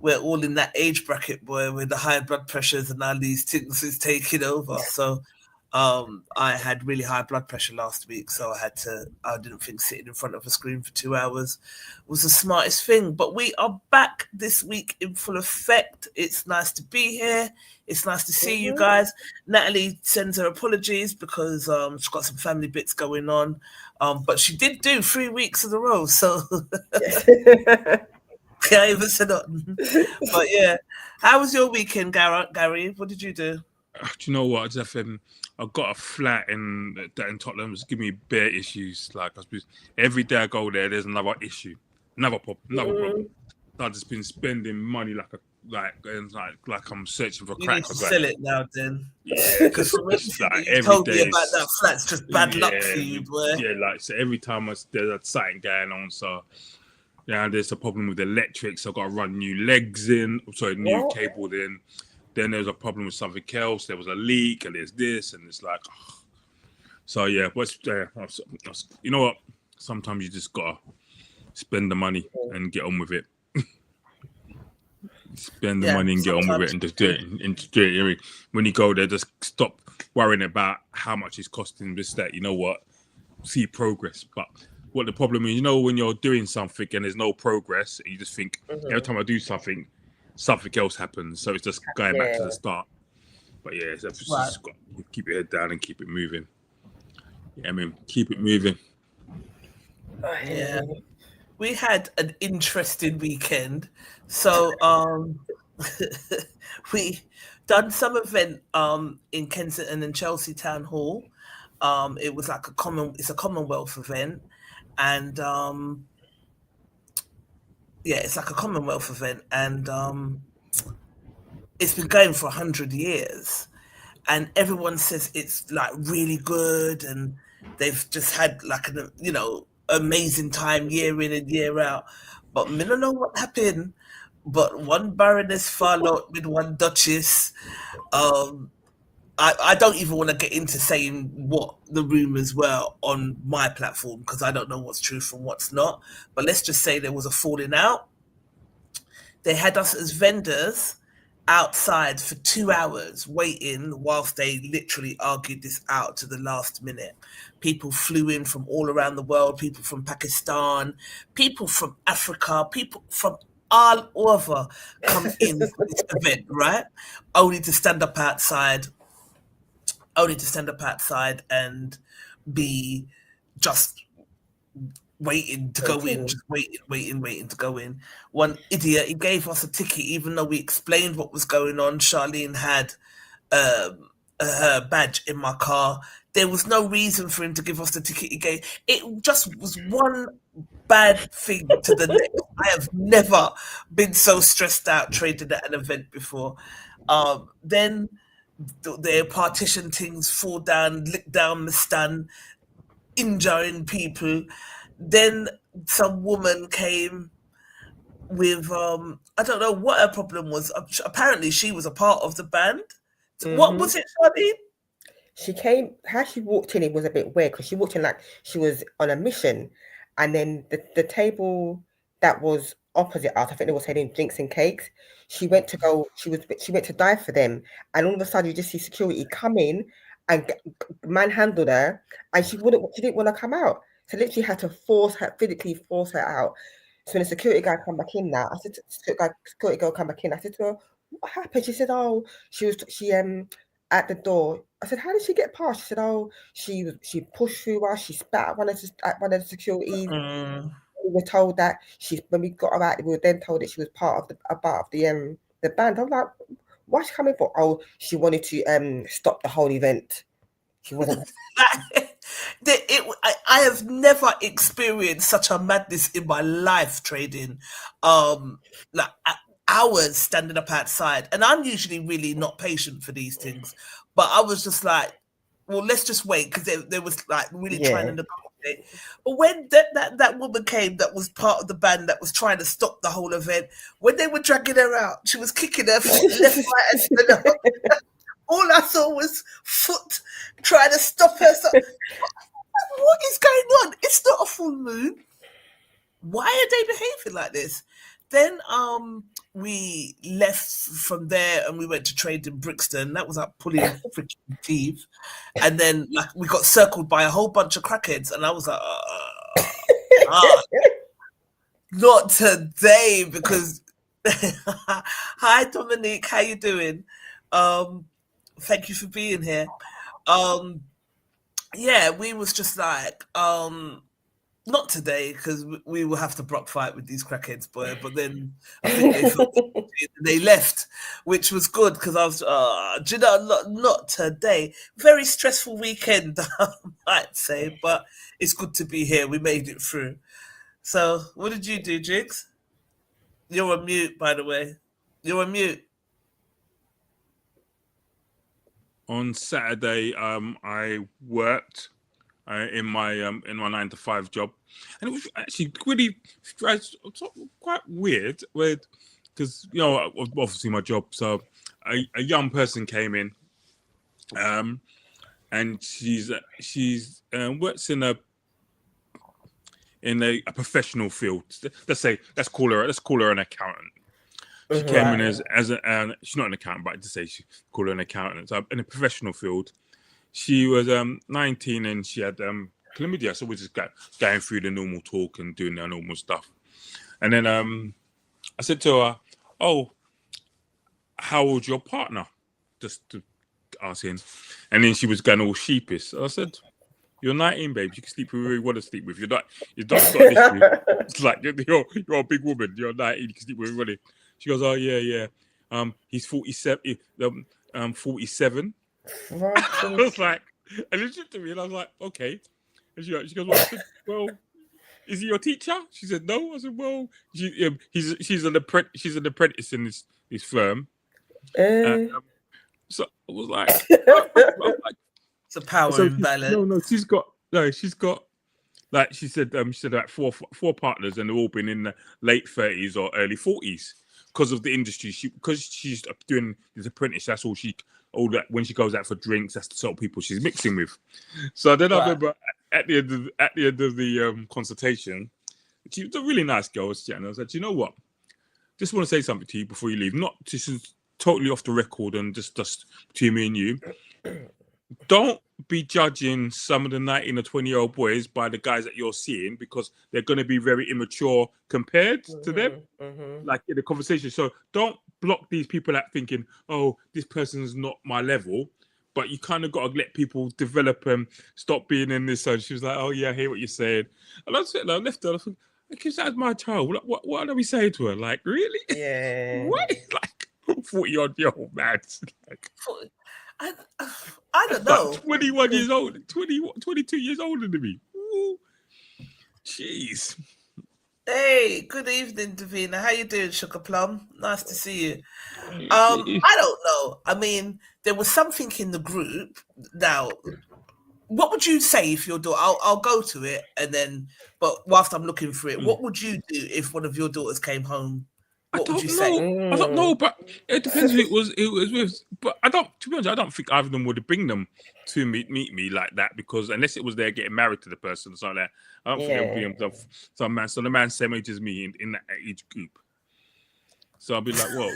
we're all in that age bracket, boy, with the high blood pressures and all these things is taking over. So I had really high blood pressure last week, so I didn't think sitting in front of a screen for 2 hours was the smartest thing. But we are back this week in full effect. It's nice to be here. It's nice to see you guys. Natalie sends her apologies because she's got some family bits going on. But she did do 3 weeks in a row, so I even said nothing. But yeah, how was your weekend, Gary? What did you do? Do you know what, Jeff? I got a flat in Tottenham. It's giving me bare issues. Like, I suppose every day I go there, there's another issue, another problem. I've just been spending money like I'm searching for crack. You need to sell it now, then. Yeah, because like you told me about that flat's just bad luck for you, boy. Yeah, like so every time there's something going on, so yeah, there's a problem with the electrics. I've got to run new legs in, new cable in. Then there's a problem with something else. There was a leak, and there's this, and it's like, so yeah. But you know what? Sometimes you just gotta spend the money and get on with it. Spend the money and get on with it, and just do it. When you go there, just stop worrying about how much it's costing. This, that. You know what? See progress. But what the problem is, when you're doing something and there's no progress, you just think every time I do something else happens, so it's just going back to the start. But yeah, so just got to keep your head down and keep it moving. Yeah, I mean, keep it moving. Yeah, we had an interesting weekend. So we done some event in Kensington and Chelsea Town Hall. It was like it's a Commonwealth event, and it's like a Commonwealth event, and it's been going for 100 years, and everyone says it's like really good, and they've just had like an amazing time year in and year out. But I don't know what happened, but one baroness fell out with one duchess. I don't even want to get into saying what the rumours were on my platform because I don't know what's true from what's not. But let's just say there was a falling out. They had us as vendors outside for 2 hours waiting whilst they literally argued this out to the last minute. People flew in from all around the world, people from Pakistan, people from Africa, people from all over come in for this event, right? Only to stand up outside and be just waiting to go in, just waiting to go in. One idiot, he gave us a ticket even though we explained what was going on. Charlene had her badge in my car. There was no reason for him to give us the ticket he gave. It just was one bad thing to the next. I have never been so stressed out trading at an event before. Then their partition things fall down, lick down the stand, injuring people. Then some woman came with I don't know what her problem was. Apparently she was a part of the band. What was it, Charlene? She came, how she walked in, it was a bit weird because she walked in like she was on a mission, and then the table that was opposite us, I think they were selling drinks and cakes. She went to dive for them, and all of a sudden you just see security come in and manhandled her, and she didn't want to come out. So literally had to physically force her out. So when the security guy come back in now, I said, security girl come back in. I said to her, what happened? She said, she at the door. I said, how did she get past? She said, she pushed through us. She spat at one of the securities. We were told that when we got her out, we were then told that she was part of the band. I'm like, what's she coming for? Oh, she wanted to stop the whole event. She wasn't. I have never experienced such a madness in my life trading. Like hours standing up outside, and I'm usually really not patient for these things, but I was just like, well, let's just wait because they was like really trying to negotiate. But when that woman came that was part of the band that was trying to stop the whole event, when they were dragging her out, she was kicking her foot left, right, and center. All I saw was foot trying to stop her. So, what is going on? It's not a full moon. Why are they behaving like this? Then we left from there and we went to trade in Brixton. That was like pulling freaking teeth. And then like we got circled by a whole bunch of crackheads, and I was like, not today, because hi Dominique, how you doing? Thank you for being here. Yeah, we was just like, not today, because we will have to block fight with these crackheads, boy. But then I think they left, which was good, because I was, do you know, not today. Very stressful weekend, I might say, but it's good to be here. We made it through. So, what did you do, Jigs? You're on mute, by the way. You're on mute. On Saturday, I worked in my 9-to-5 job, and it was actually really quite weird, because obviously my job. So a young person came in, and she's works in a professional field. Let's call her an accountant. She came in as she's not an accountant, but to say she call her an accountant. So in a professional field, she was 19 and she had chlamydia. So we're just going through the normal talk and doing the normal stuff. And then I said to her, "Oh, how old's your partner?" Just to ask him. And then she was going all sheepish. So I said, "You're 19, babe. You can sleep with who you want to sleep with. You're not an issue. It's like you're a big woman. You're 19. You can sleep with who you want to." She goes, "Oh yeah. He's 47. 47." I was like, and she looked at me, and I was like, "Okay." And she goes, "Well," I said, "Well, is he your teacher?" She said, "No." I said, "Well, she's an apprentice in this firm." So I was like, "It's a power imbalance." She's got like she said like four partners, and they've all been in the late 30s or early 40s. Because of the industry, because she's doing this apprentice, that's all that when she goes out for drinks, that's the sort of people she's mixing with. So then I remember at the end of the consultation, she was a really nice girl. And I said, "You know what? Just want to say something to you before you leave. Not this is totally off the record and just between me and you. Don't be judging some of the 19 or 20-year-old boys by the guys that you're seeing, because they're going to be very immature compared to them, like in the conversation. So don't block these people out thinking, oh, this person's not my level. But you kind of got to let people develop and stop being in this." And she was like, "Oh yeah, I hear what you're saying." And I left her. I thought, "Because that's my child. What are we saying to her? Like, really? Yeah. What? Like 40-odd-year-old man." Like, I don't know. 21 years old, 22 years older than me. Ooh, jeez. Hey, good evening, Davina. How you doing, Sugar Plum? Nice to see you. I don't know. I mean, there was something in the group. Now, what would you say if your daughter? I'll go to it, and then. But whilst I'm looking for it, what would you do if one of your daughters came home? What would you say? I don't know, but it depends who it was with. But to be honest, I don't think either of them would bring them to meet me like that, because unless it was they're getting married to the person or something like that, I don't think they'll bring them some man. So the man's same age as me in that age group. So I'll be like, "Well,"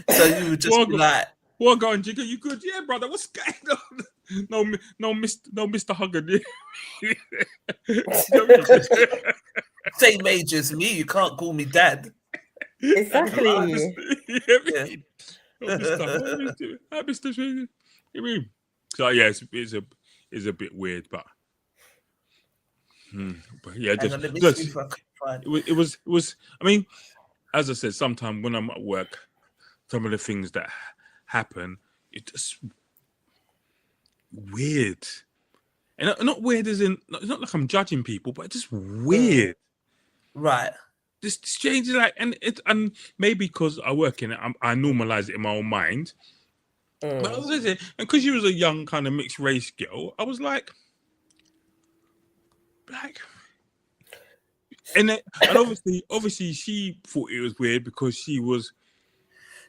so you would just be like, "Well, going, Jigger, you good? Yeah, brother. What's going on? No, Mr. Hugger." Same age as me. You can't call me dad. Exactly. Mr. So yeah, it's a bit weird, but yeah, it was. I mean, as I said, sometimes when I'm at work, some of the things that happen, it's just weird. And not weird as in, it's not like I'm judging people, but it's just weird. Right. This changes, like, and maybe because I work in it, I normalize it in my own mind. But I was saying, and because she was a young kind of mixed race girl, I was like, and obviously she thought it was weird because she was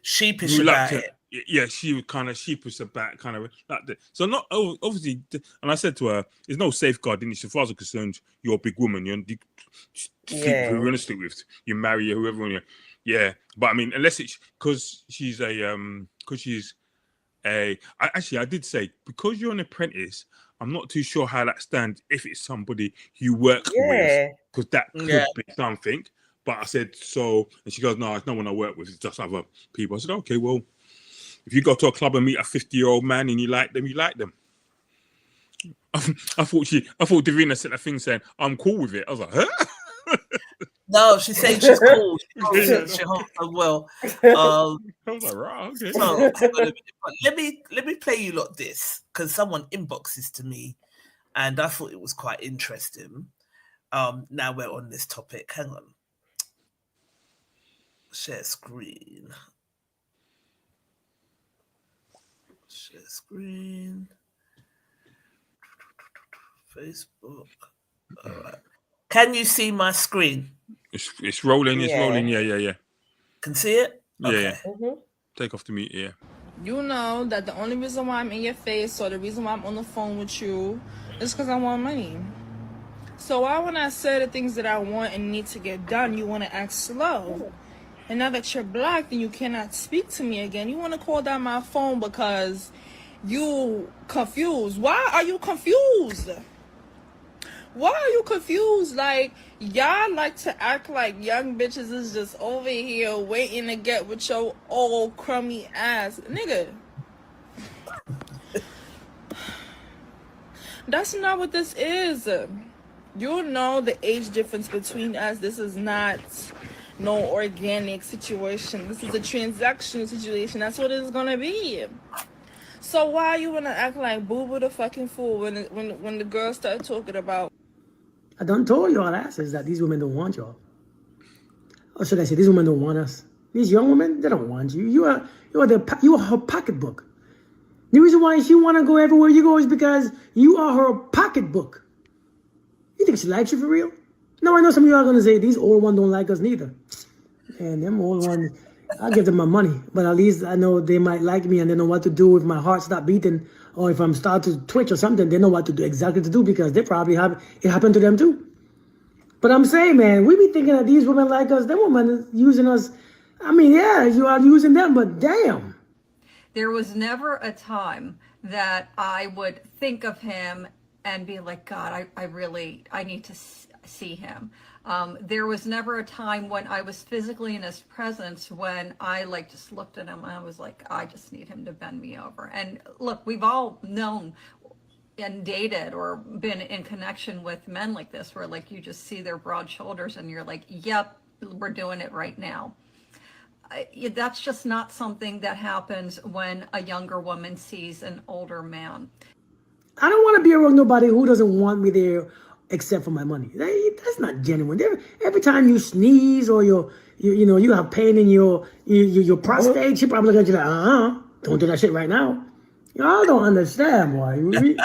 sheepish about it. yeah, she was kind of sheepish about kind of like that. So not obviously, and I said to her, "There's no safeguarding. As far as I'm concerned, you're a big woman. You sleep with who you want to sleep with. You marry whoever. Yeah, but I mean, unless it's because she's I did say because you're an apprentice, I'm not too sure how that stands if it's somebody you work with, because that could be something. But I said so, and she goes, "No, it's no one I work with. It's just other people." I said, "Okay, well, if you go to a club and meet a 50-year-old man and you like them, you like them." I thought Davina said a thing saying, "I'm cool with it." I was like, "Huh?" No, she's saying she's cool. She holds them well. I was like, right, okay. So hang on a minute. Let me play you lot this, because someone inboxes to me, and I thought it was quite interesting. Now we're on this topic. Hang on. Share screen. Share screen. Facebook. All right. Can you see my screen? It's rolling. It's rolling. Yeah. Can see it? Okay. Yeah. Take off the mute. Yeah. You know that the only reason why I'm in your face, or the reason why I'm on the phone with you, is because I want money. So why when I say the things that I want and need to get done, you want to act slow? And now that you're blocked and you cannot speak to me again, you want to call down my phone because you confused. Why are you confused? Why are you confused? Like, y'all like to act like young bitches is just over here waiting to get with your old crummy ass. Nigga. That's not what this is. You know the age difference between us. This is not no organic situation. This is a transactional situation. That's what it's gonna be. So why you wanna act like boo-boo the fucking fool when the girls start talking about? I done told y'all asses that these women don't want y'all. Or should I say, these women don't want us. These young women, they don't want you. You are her pocketbook. The reason why she want to go everywhere you go is because you are her pocketbook. You think she likes you for real? No, I know some of you are going to say, these old ones don't like us neither. And them old ones, I'll give them my money. But at least I know they might like me and they know what to do if my heart stop beating, or if I'm start to twitch or something, they know what to do, exactly to do, because they probably have it happened to them too. But I'm saying, man, we be thinking that these women like us, them women using us. I mean, yeah, you are using them, but damn. There was never a time that I would think of him and be like, God, I need to see him. There was never a time when I was physically in his presence when I just looked at him and I was like, I just need him to bend me over. And look, we've all known and dated or been in connection with men like this, where you just see their broad shoulders and you're like, yep, we're doing it right now. That's just not something that happens when a younger woman sees an older man. I don't want to be around nobody who doesn't want me there except for my money. That's not genuine. Every time you sneeze or you have pain in your prostate, she probably look at you like, don't do that shit right now. Y'all don't understand, boy.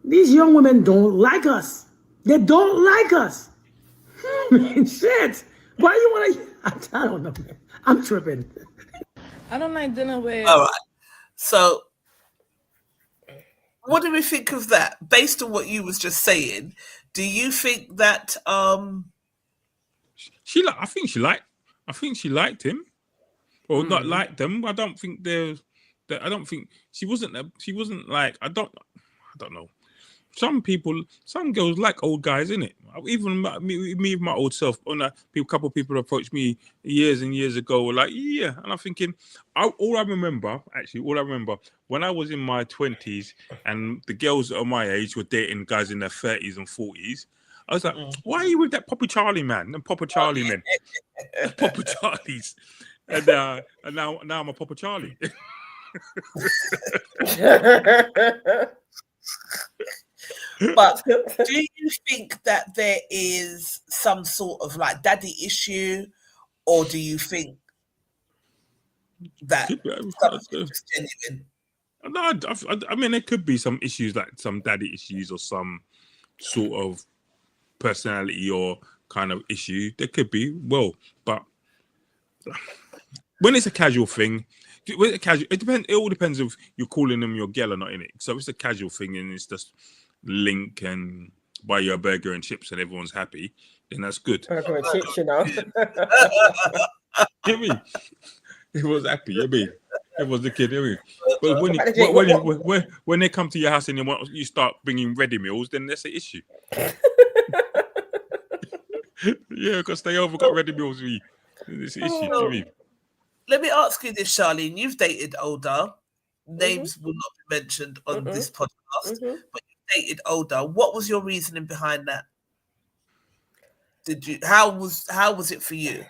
These young women don't like us. They don't like us. Shit. Why you want to? I don't know, man. I'm tripping. I don't like dinner with. All right. So, what do we think of that? Based on what you was just saying, do you think that I think she liked him, or not liked them. I don't think she wasn't like, I don't know. Some girls like old guys, innit? Even me with my old self. A couple of people approached me years and years ago, were like, yeah. And I'm thinking, all I remember when I was in my 20s and the girls that are my age were dating guys in their 30s and 40s. I was like, why are you with that Papa Charlie man and Papa Charlie men? Papa Charlies. And now I'm a Papa Charlie. But do you think that there is some sort of daddy issue, or do you think that something's genuine? No, I mean, there could be some issues, like some daddy issues or some sort of personality or kind of issue. There could be, but when it's a casual thing, with a casual, it depends. It all depends if you're calling them your girl or not, in it. So if it's a casual thing and it's just link and buy you a burger and chips and everyone's happy, then that's good. Burger and chips, you know. You know what I mean? Everyone's happy. You know what I mean? Everyone's the kid. You know what I mean? About the drink, When they come to your house and you start bringing ready meals, then that's an issue. Yeah, because they over got ready meals with you. It's an issue. You know what I mean? Let me ask you this, Charlene. You've dated older. Names will not be mentioned on this podcast, but you dated older. What was your reasoning behind that? Did you? How was it for you?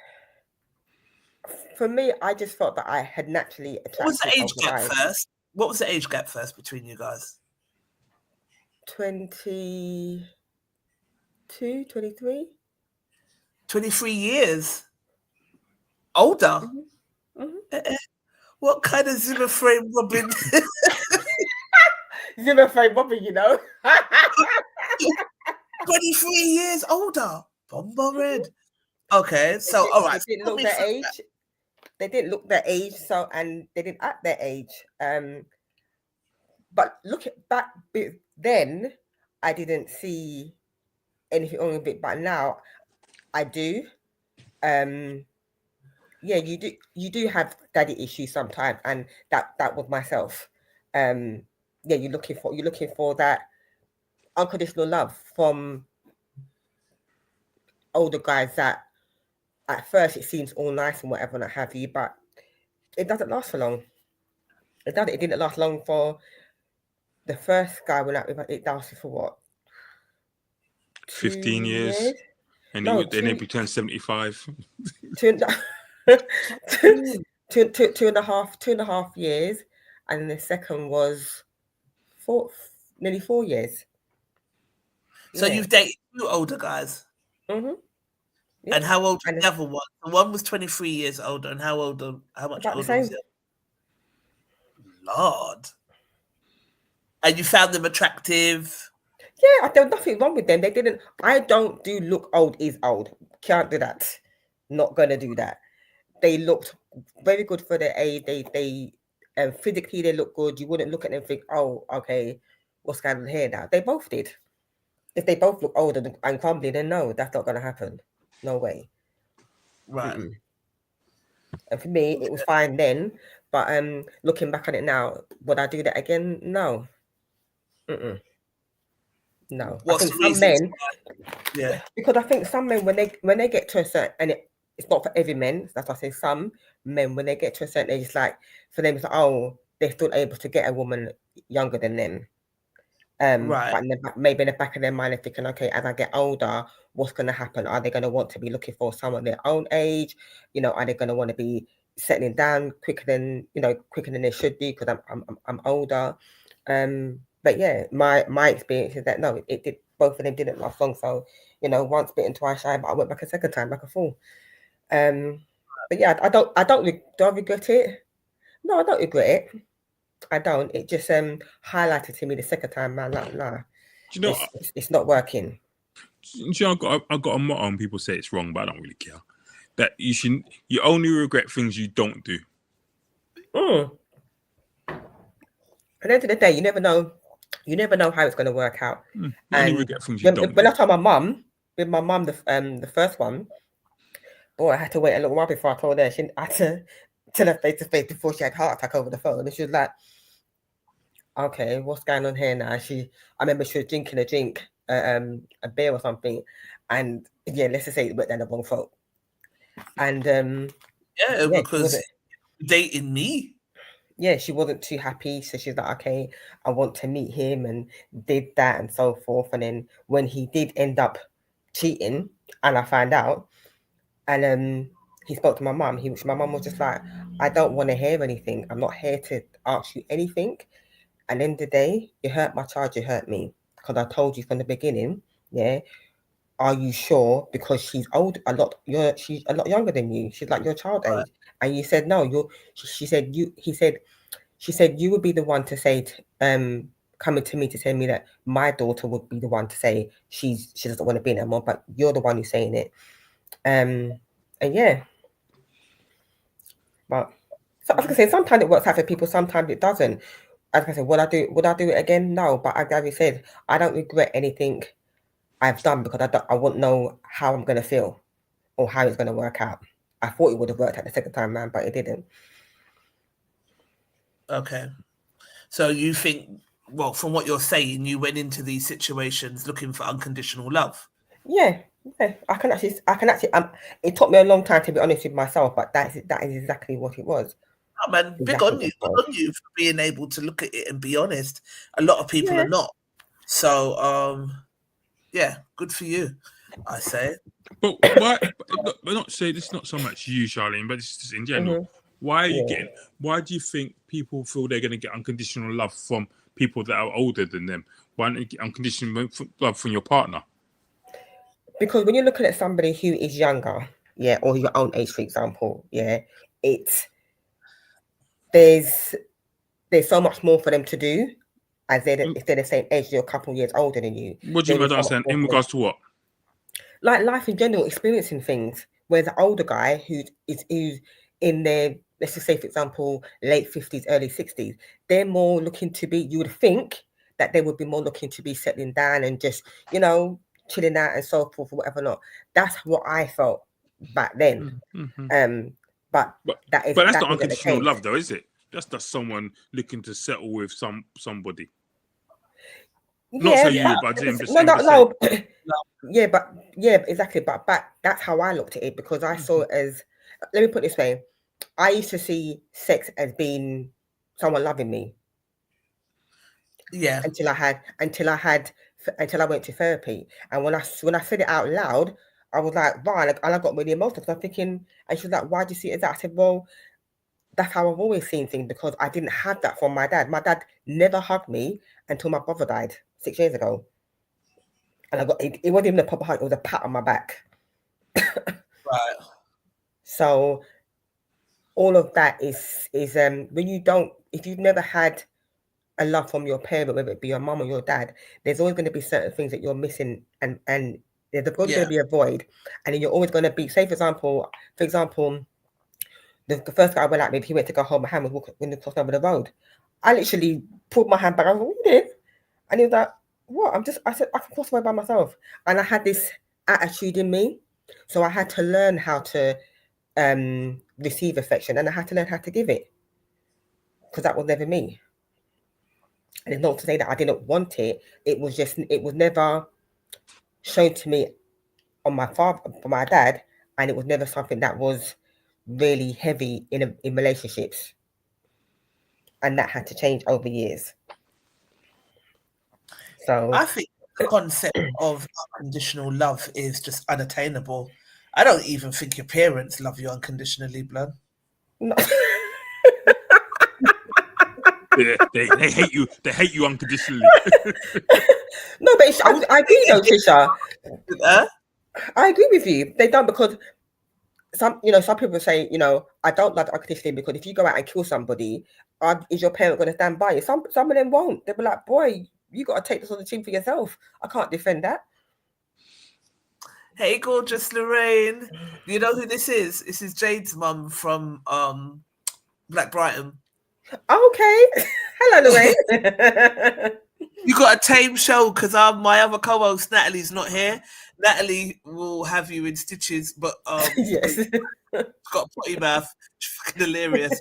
For me, I just felt that I had naturally attracted. What was the age gap guys. first? What was the age gap first between you guys? 22, 23. 23 years. Older. What kind of Zimmer frame Robin? Zimmer frame Robin, you know. 23 years older. Bomba red. Okay, so all right. They didn't look their age. They didn't look their age, so and they didn't act their age. But look at back then, I didn't see anything wrong with it, but now I do. Yeah, you do have daddy issues sometimes, and that was myself. Yeah, you're looking for that unconditional love from older guys that at first it seems all nice and whatever and what have you, but it doesn't last for long. It didn't last long for the first guy when it lasted for what? 15 years? And then he turned 75. Two and a half years, and then the second was nearly 4 years. So you've dated two older guys. Yeah. And how old was the other one? The one was 23 years older, and how much About older the was same. it? Lord. And you found them attractive? Yeah, there was nothing wrong with them. They didn't. I don't do look old is old. Can't do that. Not gonna do that. They looked very good for their age. They physically they look good. You wouldn't look at them and think, oh, okay, what's going on here now? They both did. If they both look old and crumbly, then no, that's not gonna happen. No way. Right. And for me, it was fine then. But looking back on it now, would I do that again? No. No. What's I think the some men, yeah, because I think some men when they get to a certain, and it's not for every man. That's why I say some men when they get to a certain age, it's like for them, it's like, oh, they're still able to get a woman younger than them. right. But maybe in the back of their mind, they're thinking, okay, as I get older, what's going to happen? Are they going to want to be looking for someone their own age? You know, are they going to want to be settling down quicker than they should do because I'm older? But yeah, my experience is that no, it did. Both of them didn't last long. So once bitten, twice shy. But I went back a second time like a fool. But yeah, do I regret it? No, I don't regret it. I don't. It just highlighted to me the second time, man. Like, nah, it's not working. I've got a motto, and people say it's wrong, but I don't really care. That you only regret things you don't do. At the end of the day, you never know how it's going to work out. Only regret things you don't do. When I told my mum, the first one, boy, I had to wait a little while before I told her. I had to tell her face to face before she had a heart attack over the phone, and she was like, okay, what's going on here now? I remember she was drinking a drink, a beer or something, and yeah, let's just say it went down the wrong throat. And because dating me. Yeah, she wasn't too happy, so she's like, okay, I want to meet him, and did that and so forth. And then when he did end up cheating, and I found out, and he spoke to my mum, my mum was just like, I don't want to hear anything. I'm not here to ask you anything. At the end of the day, you hurt my child, you hurt me. Because I told you from the beginning, yeah, are you sure? Because she's old, she's a lot younger than you. She's like your child age. And you said no, she said you would be the one to say coming to me to tell me that my daughter would be the one to say she doesn't want to be in anymore, but you're the one who's saying it. And yeah. But So I was gonna say sometimes it works out for people, sometimes it doesn't. As I said, would I do it again? No, but as Gary said, I don't regret anything I've done because I wouldn't know how I'm gonna feel or how it's gonna work out. I thought it would have worked out the second time round, but it didn't. Okay. So you think, well, from what you're saying, you went into these situations looking for unconditional love. Yeah, I can actually. It took me a long time to be honest with myself, but that is exactly what it was. Oh, man, big Exactly on you. what it Good was. on you for being able to look at it and be honest. A lot of people Yeah. are not. So, yeah, good for you, I say. But why? But not say this is not so much you, Charlene, but it's just in general. Why are you Yeah. getting? Why do you think people feel they're going to get unconditional love from people that are older than them? Why don't you get unconditional love from your partner? Because when you're looking at somebody who is younger, yeah, or your own age, for example, yeah, it's there's so much more for them to do as if they're the same age, they're a couple of years older than you. What do you There mean? is I so don't much understand. more In for them. regards to what? Like life in general, experiencing things. Whereas the older guy who's in their, let's just say, for example, late 50s, early 60s, they're more looking to be, you would think that they would be more looking to be settling down and just, chilling out and so forth or whatever not. That's what I felt back then. Mm-hmm. But But that is but that's that not isn't the unconditional case. love, though, is it? That's just someone looking to settle with somebody. Not Yeah, so Yeah. you, but I'm just no. saying. Yeah, exactly. But that's how I looked at it because I saw it as, let me put it this way, I used to see sex as being someone loving me Yeah. until I went to therapy, and when I said it out loud, I was like, wow, and I got really emotional because I'm thinking, and she was like, why do you see it as that? I said, well, that's how I've always seen things because I didn't have that from my dad. My dad never hugged me until my brother died 6 years ago. And it wasn't even a proper hug, it was a pat on my back. Right. So all of that is when if you've never had a love from your parent, whether it be your mum or your dad, there's always going to be certain things that you're missing, and there's always going to be a void, and then you're always going to be, say for example, the first guy I went out with, he went to go hold my hand, was walking when he crossed over the road. I literally pulled my hand back. I was like, what you did? And he was like, what? I said, I can cross the road by myself. And I had this attitude in me. So I had to learn how to receive affection, and I had to learn how to give it because that was never me. And it's not to say that I didn't want it. It was never shown to me on my dad, and it was never something that was really heavy in relationships. And that had to change over years. So I think the concept of unconditional love is just unattainable. I don't even think your parents love you unconditionally, blood. no, Yeah, they hate you. They hate you unconditionally. no, but I agree though, Trisha. I agree with you. They don't, because some people say, I don't love unconditionally because if you go out and kill somebody, is your parent going to stand by you? Some of them won't. They'll be like, boy, you got to take this on the chin for yourself. I can't defend that. Hey, gorgeous Lorraine. Do you know who this is? This is Jade's mum from Black Brighton. Okay. Hello, Lorraine. You got a tame show because my other co-host Natalie's not here. Natalie will have you in stitches, but yes. she's got a potty mouth. She's fucking hilarious.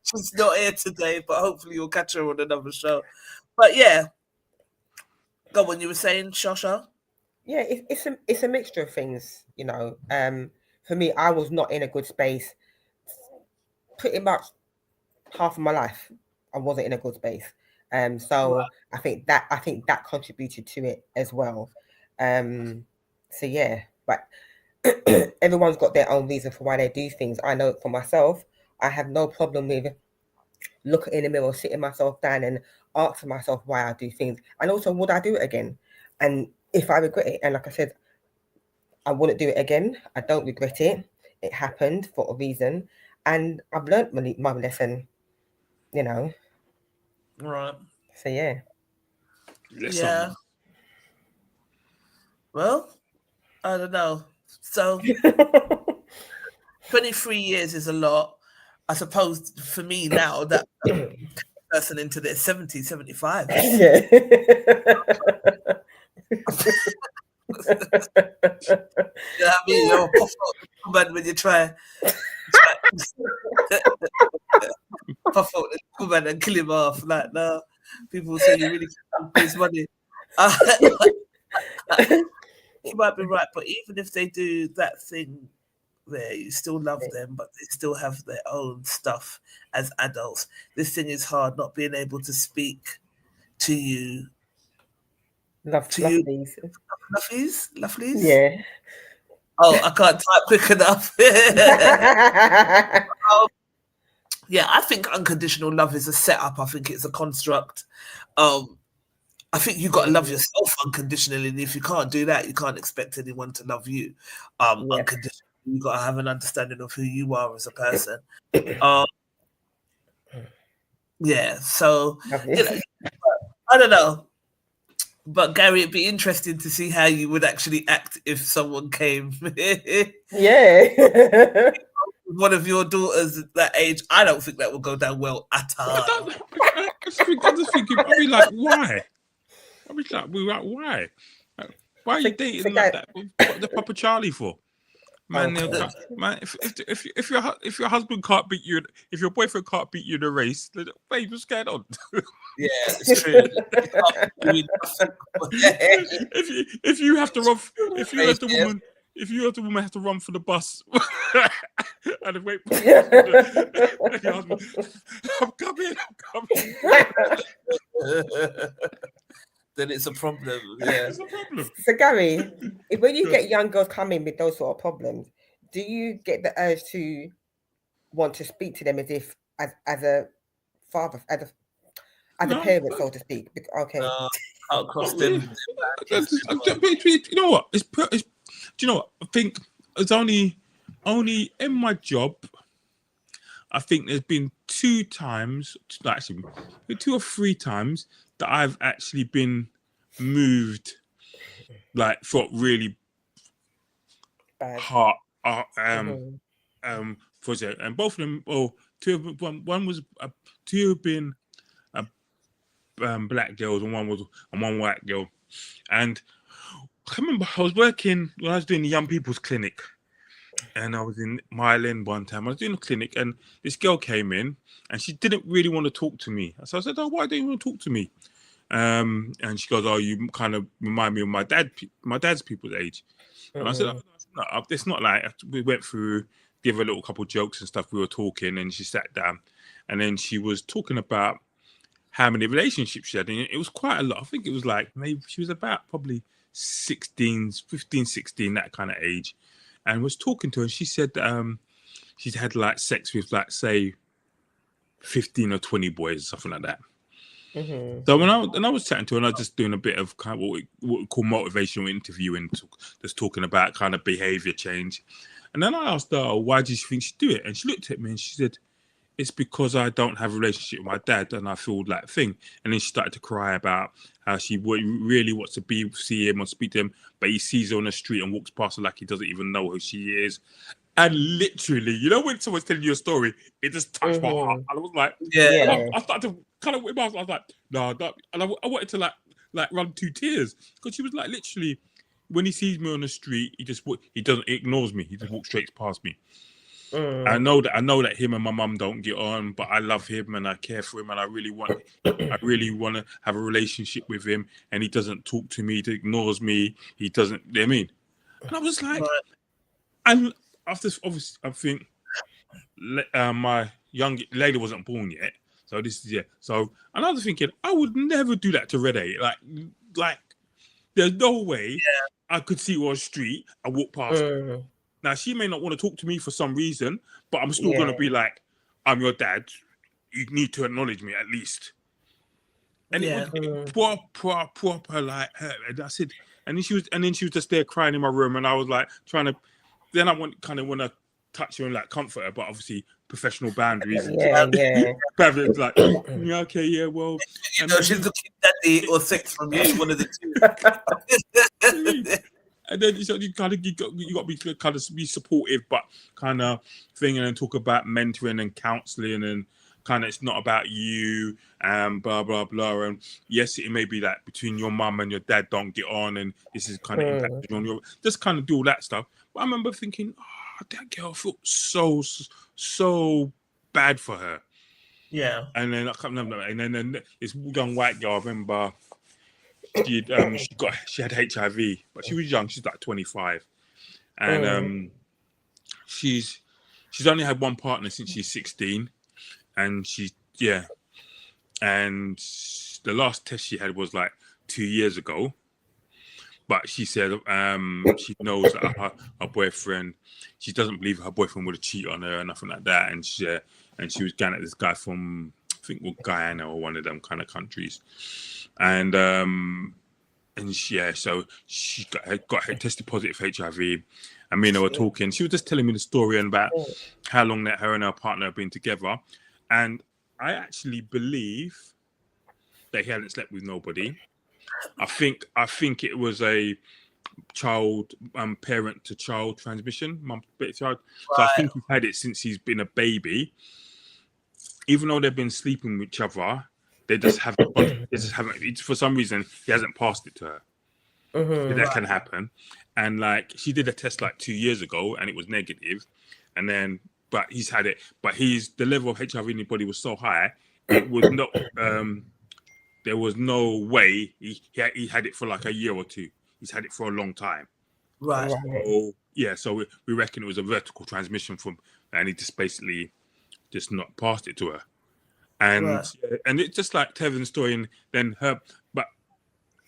She's not here today, but hopefully you'll catch her on another show. But yeah, go on. You were saying, Shasha? Yeah, it's a mixture of things, For me, I was not in a good space. Pretty much half of my life, I wasn't in a good space. So Right. I think that contributed to it as well. So yeah, but everyone's got their own reason for why they do things. I know for myself, I have no problem with looking in the mirror, sitting myself down and asking myself why I do things. And also, would I do it again? And if I regret it, and like I said, I wouldn't do it again. I don't regret it. It happened for a reason. And I've learned my lesson, Right. So yeah. Yeah. Well, I don't know. So 23 years is a lot. I suppose for me now that person into their 70, 75. Yeah. You know what I mean? You're puff out the cupboard when you try puff out the cupboard and kill him off. Like, no, people say you really can't waste money. You might be right, but even if they do that thing there, you still love them, but they still have their own stuff as adults. This thing is hard, not being able to speak to you. Lovelies. Lovelies? Yeah. Oh, I can't type quick enough. Yeah, I think unconditional love is a setup. I think it's a construct. I think you've got to love yourself unconditionally, and if you can't do that, you can't expect anyone to love you unconditionally. You've got to have an understanding of who you are as a person. Yeah, so you know, I don't know. But Gary, it'd be interesting to see how you would actually act if someone came. Yeah. One of your daughters at that age, I don't think that would go down well at all. I just think, I'll be like, why? I'll be like, why? Why are you dating like that? What the Papa Charlie for? Man, man, if your husband can't beat you, if your boyfriend can't beat you in a race, then, babe, what's going on? Yeah, it's true. if you have to run, if you as the woman has to run for the bus and wait for your husband, I'm coming. Then it's a problem. Yeah, it's a problem. So Gary, when you get young girls coming with those sort of problems, do you get the urge to want to speak to them as if as a father, as a parent, so to speak? Okay. I'll cross them. You know what? Do you know what? I think it's only in my job. I think there's been 2 times, actually 2 or 3 times that I've actually been moved, like felt really Bad. hard. For it, and both of them, 2 of them, one was 2 have been black girls and one white girl. And I remember I was working when I was doing the young people's clinic, and I was in Myland one time. I was doing a clinic, and this girl came in, and she didn't really want to talk to me. So I said, "Oh, why don't you want to talk to me?" And she goes, "Oh, you kind of remind me of my dad's people's age." And I said, "Oh, no, it's not like." We went through, give her a little couple of jokes and stuff. We were talking, and she sat down, and then she was talking about how many relationships she had, and it was quite a lot. I think it was like maybe she was about probably 15, 16, that kind of age, and was talking to her. And she said she's had like sex with, like, say 15 or 20 boys, something like that. So when I was chatting to her, and I was just doing a bit of kind of what we call motivational interviewing, just talking about kind of behavior change. And then I asked her, "Oh, why do you think she do it?" And she looked at me and she said, "It's because I don't have a relationship with my dad, and I feel that thing." And then she started to cry about how she really wants to see him or speak to him, but he sees her on the street and walks past her like he doesn't even know who she is. And literally, you know, when someone's telling you a story, it just touched my heart. And I was like, Yeah. I started to kind of whip out. I was like, no, and I wanted to like run 2 tears, because she was like, literally, when he sees me on the street, he ignores me. He just walks straight past me. I know that him and my mum don't get on, but I love him and I care for him, and I really want to have a relationship with him. And he doesn't talk to me. He ignores me. He doesn't. You know what I mean? And I was like, and after, obviously, I think my young lady wasn't born yet, so this is So, and I was thinking, I would never do that to Red A. Like, there's no way I could see her on the street and walk past her. Now, she may not want to talk to me for some reason, but I'm still going to be like, "I'm your dad. You need to acknowledge me at least." And it was proper like her. And I said, and then she was just there crying in my room, and I was like trying to. Then I want to touch her and like comfort her, but obviously professional boundaries. Boundaries, like, yeah, okay, yeah, well, you know, she's looking daddy or sex from you, one of the two. And then you got to be kind of be supportive, but kind of thing, and then talk about mentoring and counselling, and kind of it's not about you and blah blah blah. And yes, it may be that between your mum and your dad don't get on, and this is kind of impacting on your, just kind of do all that stuff. But I remember thinking, oh, that girl, I felt so bad for her. Yeah. And then I can't remember. And then this young white girl, I remember. She had HIV, but she was young. She's like 25, and she's only had one partner since she's 16, and and the last test she had was like 2 years ago. But she said she knows that her boyfriend, she doesn't believe her boyfriend would have cheated on her or nothing like that, and she was going at this guy from, I think, Guyana or one of them kind of countries. And so she got tested positive for HIV. And me and her were talking. She was just telling me the story and about how long that her and her partner have been together. And I actually believe that he hadn't slept with nobody. I think it was a parent to child transmission, mum to child. So I think he's had it since he's been a baby. Even though they've been sleeping with each other, they just haven't. For some reason, he hasn't passed it to her. That can happen. And like, she did a test like 2 years ago, and it was negative. And then, but he's had it. But the level of HIV in his body was so high, it was not. There was no way he had it for like a year or two. He's had it for a long time. Right. So we reckon it was a vertical transmission and he just basically just not passed it to her. And and it's just like Tevin's story, and then her, but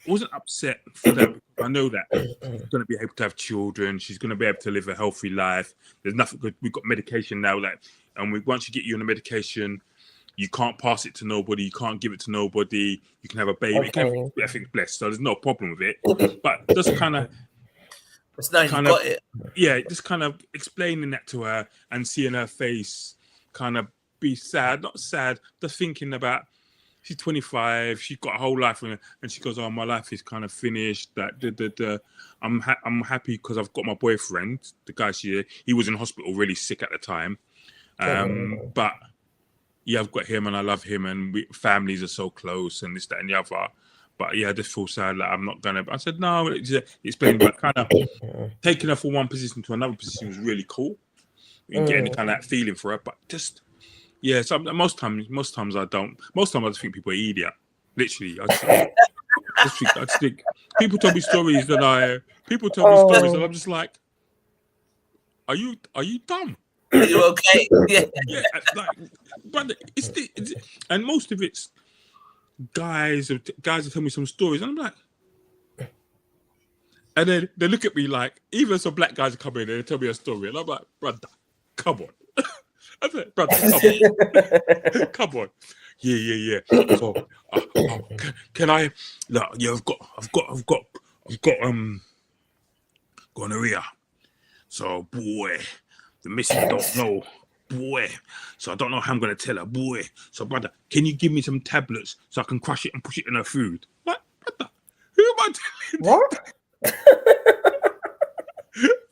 I wasn't upset for them. I know that she's going to be able to have children. She's going to be able to live a healthy life. There's nothing good. We've got medication now, once you get you on the medication, you can't pass it to nobody. You can't give it to nobody. You can have a baby. Everything's blessed. So there's no problem with it. But just kind of, just kind of explaining that to her and seeing her face kind of be sad, not sad, just thinking about, she's 25, she's got a whole life, and she goes, oh, my life is kind of finished. I'm happy because I've got my boyfriend, the guy he was in hospital really sick at the time. But yeah, I've got him and I love him, and families are so close and this, that, and the other. But yeah, I just feel sad that I'm not gonna. I said no. Explaining, but kind of taking her from one position to another position was really cool. You get any kind of that feeling for her, but just so most times I don't. Most times I just think people are idiot. Literally, I just think people tell me stories that I'm just like, are you dumb? Are you okay? Yeah. Yeah, like, brother, and most of it's guys will tell me some stories, and I'm like, and then they look at me like, even some black guys come in and they tell me a story, and I'm like, brother, come on. I said, brother, come on. Yeah. So, can I? Look, yeah, I've got gonorrhea. So, boy, the missus don't know, boy. So I don't know how I'm gonna tell her, boy. So, brother, can you give me some tablets so I can crush it and push it in her food? Like, brother, who am I telling? What?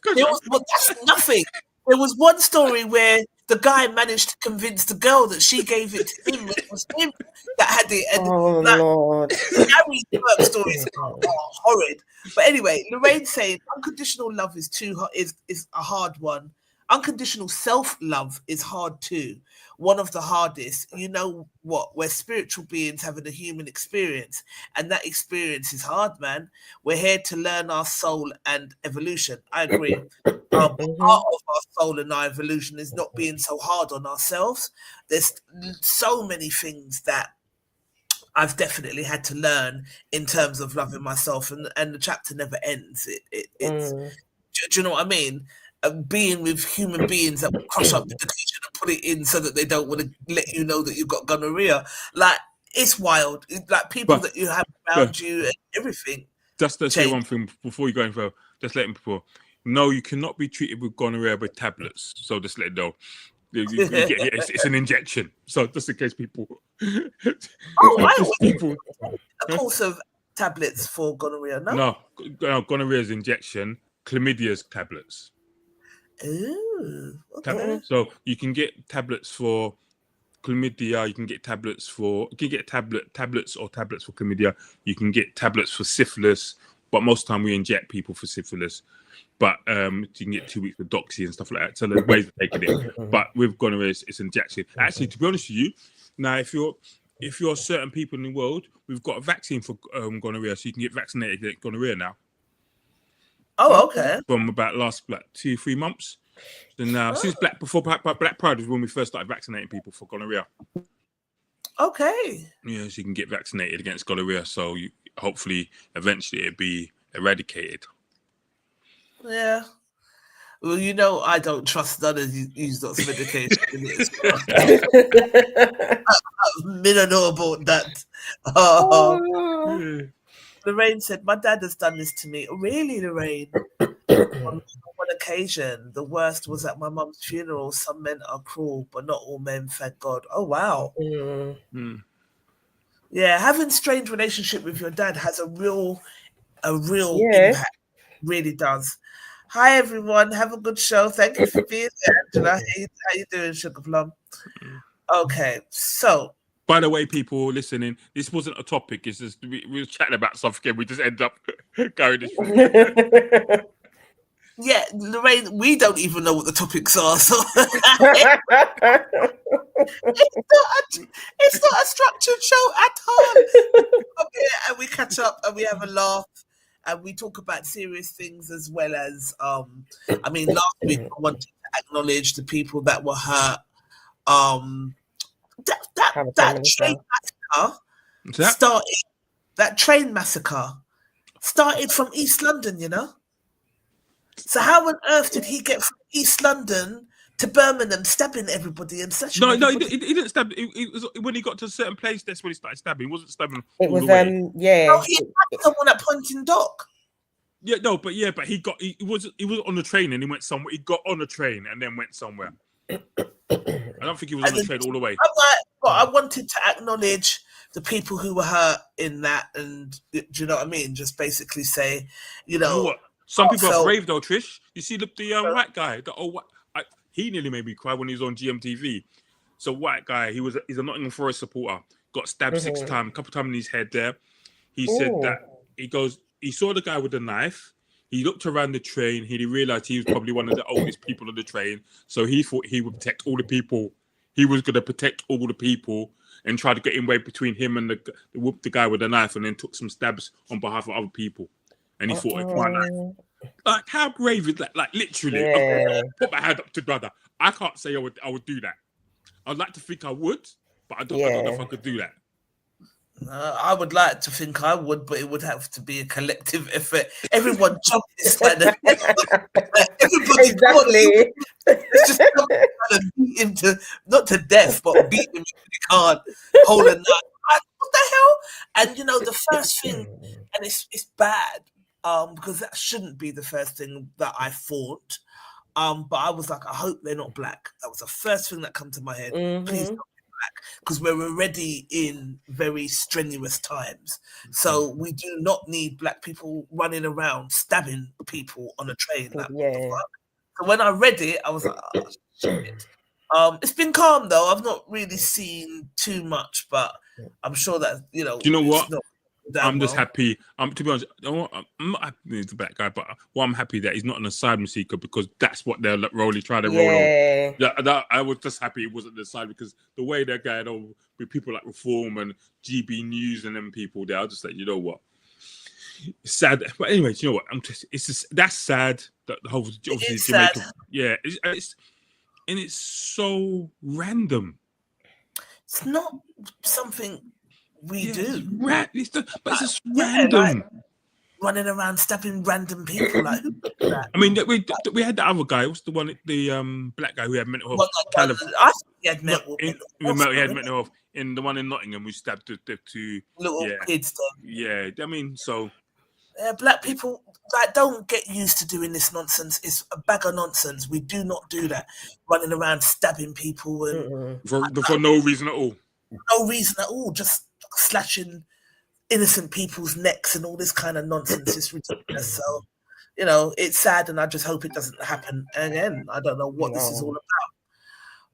That's nothing. There was one story where the guy managed to convince the girl that she gave it to him. It was him that had it. And Lord. Harry's work stories are horrid. But anyway, Lorraine's saying unconditional love is a hard one. Unconditional self-love is hard too. One of the hardest. You know what? We're spiritual beings having a human experience, and that experience is hard, man. We're here to learn our soul and evolution. I agree. Part of our soul and our evolution is not being so hard on ourselves. There's so many things that I've definitely had to learn in terms of loving myself, and the chapter never ends. It's do you know what I mean? Being with human beings that will crush up medication and put it in so that they don't want to let you know that you've got gonorrhea. Like, it's wild. Like, people that you have around you and everything. Just to say one thing before you go in, for just letting people know, you cannot be treated with gonorrhea with tablets. So just let it know. It's an injection. So just in case people. A course of tablets for gonorrhea. No. Gonorrhea's injection, chlamydia's tablets. Ooh, okay. So you can get tablets for chlamydia. You can get tablets for tablets for chlamydia. You can get tablets for syphilis, but most of the time we inject people for syphilis. But you can get 2 weeks with doxy and stuff like that. So there's ways of taking it. But with gonorrhea, it's injection. Actually, to be honest with you, now if you're certain people in the world, we've got a vaccine for gonorrhea, so you can get vaccinated against gonorrhea now. Oh, okay. From about last 2-3 months. So now, since Black Pride was when we first started vaccinating people for gonorrhea. Okay. Yeah, so you can get vaccinated against gonorrhea. So hopefully, eventually, it'll be eradicated. Yeah. Well, you know, I don't trust none of these lots of medication. Me don't know about that. Lorraine said, my dad has done this to me. Really, Lorraine? On one occasion, the worst was at my mum's funeral. Some men are cruel, but not all men, thank God. Oh, wow. Yeah, having strained relationship with your dad has a real impact. Really does. Hi, everyone. Have a good show. Thank you for being here, Angela. How you doing, Sugar Plum? Okay, so. By the way, people listening, this wasn't a topic. It's just we were chatting about something and we just end up going this way. Yeah, Lorraine, we don't even know what the topics are. So it's not a structured show at all. Okay, and we catch up and we have a laugh. And we talk about serious things as well as, I mean, last week I wanted to acknowledge the people that were hurt. That train massacre started. That train massacre started from East London, you know. So how on earth did he get from East London to Birmingham, stabbing everybody and such? No, he didn't stab. It was when he got to a certain place. That's when he started stabbing. He wasn't stabbing. It was yeah. Oh, he had someone at Ponting Dock. Yeah, no, but he was on the train and he went somewhere. He got on the train and then went somewhere. I don't think he was on the train all the way. But I wanted to acknowledge the people who were hurt in that, and do you know what I mean? Just basically say, you know what? Some people are brave though, Trish. You see the white guy, the old white. He nearly made me cry when he was on GMTV. So white guy, he's a Nottingham Forest supporter. Got stabbed 6 times, a couple times in his head there. He said that he saw the guy with the knife. He looked around the train. He realized he was probably one of the oldest people on the train. So he thought he would protect all the people. He was going to protect all the people and try to get in way between him and the guy with the knife, and then took some stabs on behalf of other people. And he thought, like, how brave is that? Like, literally, I put my hand up to brother. I can't say I would do that. I'd like to think I would, but I don't know if I could do that. I would like to think I would, but it would have to be a collective effort. Everyone jump this kind of everybody exactly. It's just beat him not to death, but beat him if you can't hold a knife. What the hell? And you know, the first thing, and it's bad, because that shouldn't be the first thing that I thought. But I was like, I hope they're not black. That was the first thing that came to my head. Please don't be black, because we're already in very strenuous times. So we do not need black people running around stabbing people on a train. Like, what the fuck? So when I read it, I was like, oh, shit. It's been calm though. I've not really seen too much, but I'm sure that, you know. Do you know what? I'm just happy. To be honest, I'm not happy he's a black guy, but I'm happy that he's not an asylum seeker, because that's what they're really trying to roll on. Yeah, I was just happy it wasn't the side, because the way they're going on with people like Reform and GB News and them people there, I was just like, you know what? It's sad. But anyway, you know what? That's sad that the whole obviously Jamaica. Sad. Yeah, it's so random. It's not something we do. But it's just random. Like, running around stabbing random people. Like, who did that? I mean, we had the other guy. What's the one? The black guy who had mental health. I think he had mental health. He had mental health. In the one in Nottingham, who stabbed the two little kids. Yeah, I mean, so. Black people, like, don't get used to doing this nonsense. It's a bag of nonsense. We do not do that. Running around stabbing people and for no reason at all. No reason at all. Just slashing innocent people's necks and all this kind of nonsense is ridiculous. So, you know, it's sad, and I just hope it doesn't happen again. I don't know what this is all about.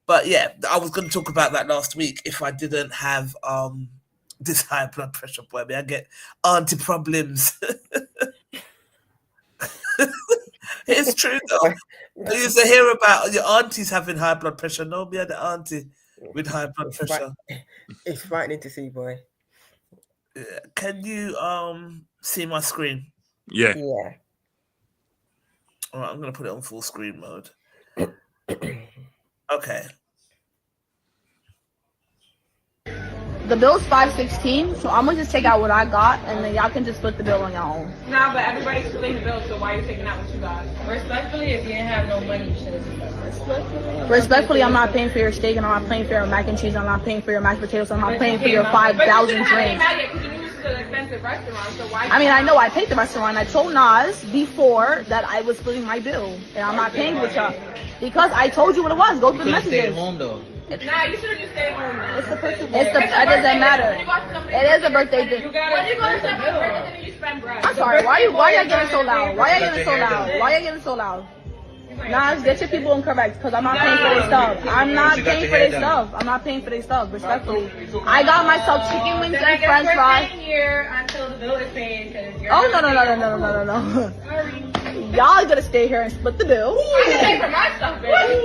But yeah, I was going to talk about that last week if I didn't have this high blood pressure boy. I mean, I get auntie problems. It's true though. I used to hear about your aunties having high blood pressure. No, me had the auntie with high blood pressure. It's frightening to see, boy. Can you see my screen? Yeah. Yeah. All right, I'm going to put it on full screen mode. Okay. The bill's $516, so I'm gonna just take out what I got, and then y'all can just split the bill on your own. Nah, but everybody's splitting the bill, so why are you taking out what you got? Respectfully, if you didn't have no money, you should have. Respectfully, I'm not paying for your steak, and I'm not paying for your mac and cheese, I'm not paying for your mashed potatoes, I'm not paying for your 5,000 drinks. I mean, I know I paid the restaurant. I told Nas before that I was splitting my bill, and I'm not paying with y'all because I told you what it was. Go through the messages. Nah, you should have just stayed home. It's the person. It doesn't matter. It is a birthday thing. When you go to somebody's birthday, then you spend bread. I'm sorry. Why y'all getting so loud? Why y'all getting so loud? Nas, get your people incorrect because I'm not paying for their stuff. I'm not paying for their stuff. I'm not paying for their stuff. Respectfully, I got myself chicken wings and French fries. Here until the bill is paid. Oh no. Y'all gonna stay here and split the bill. I can pay for my stuff, baby.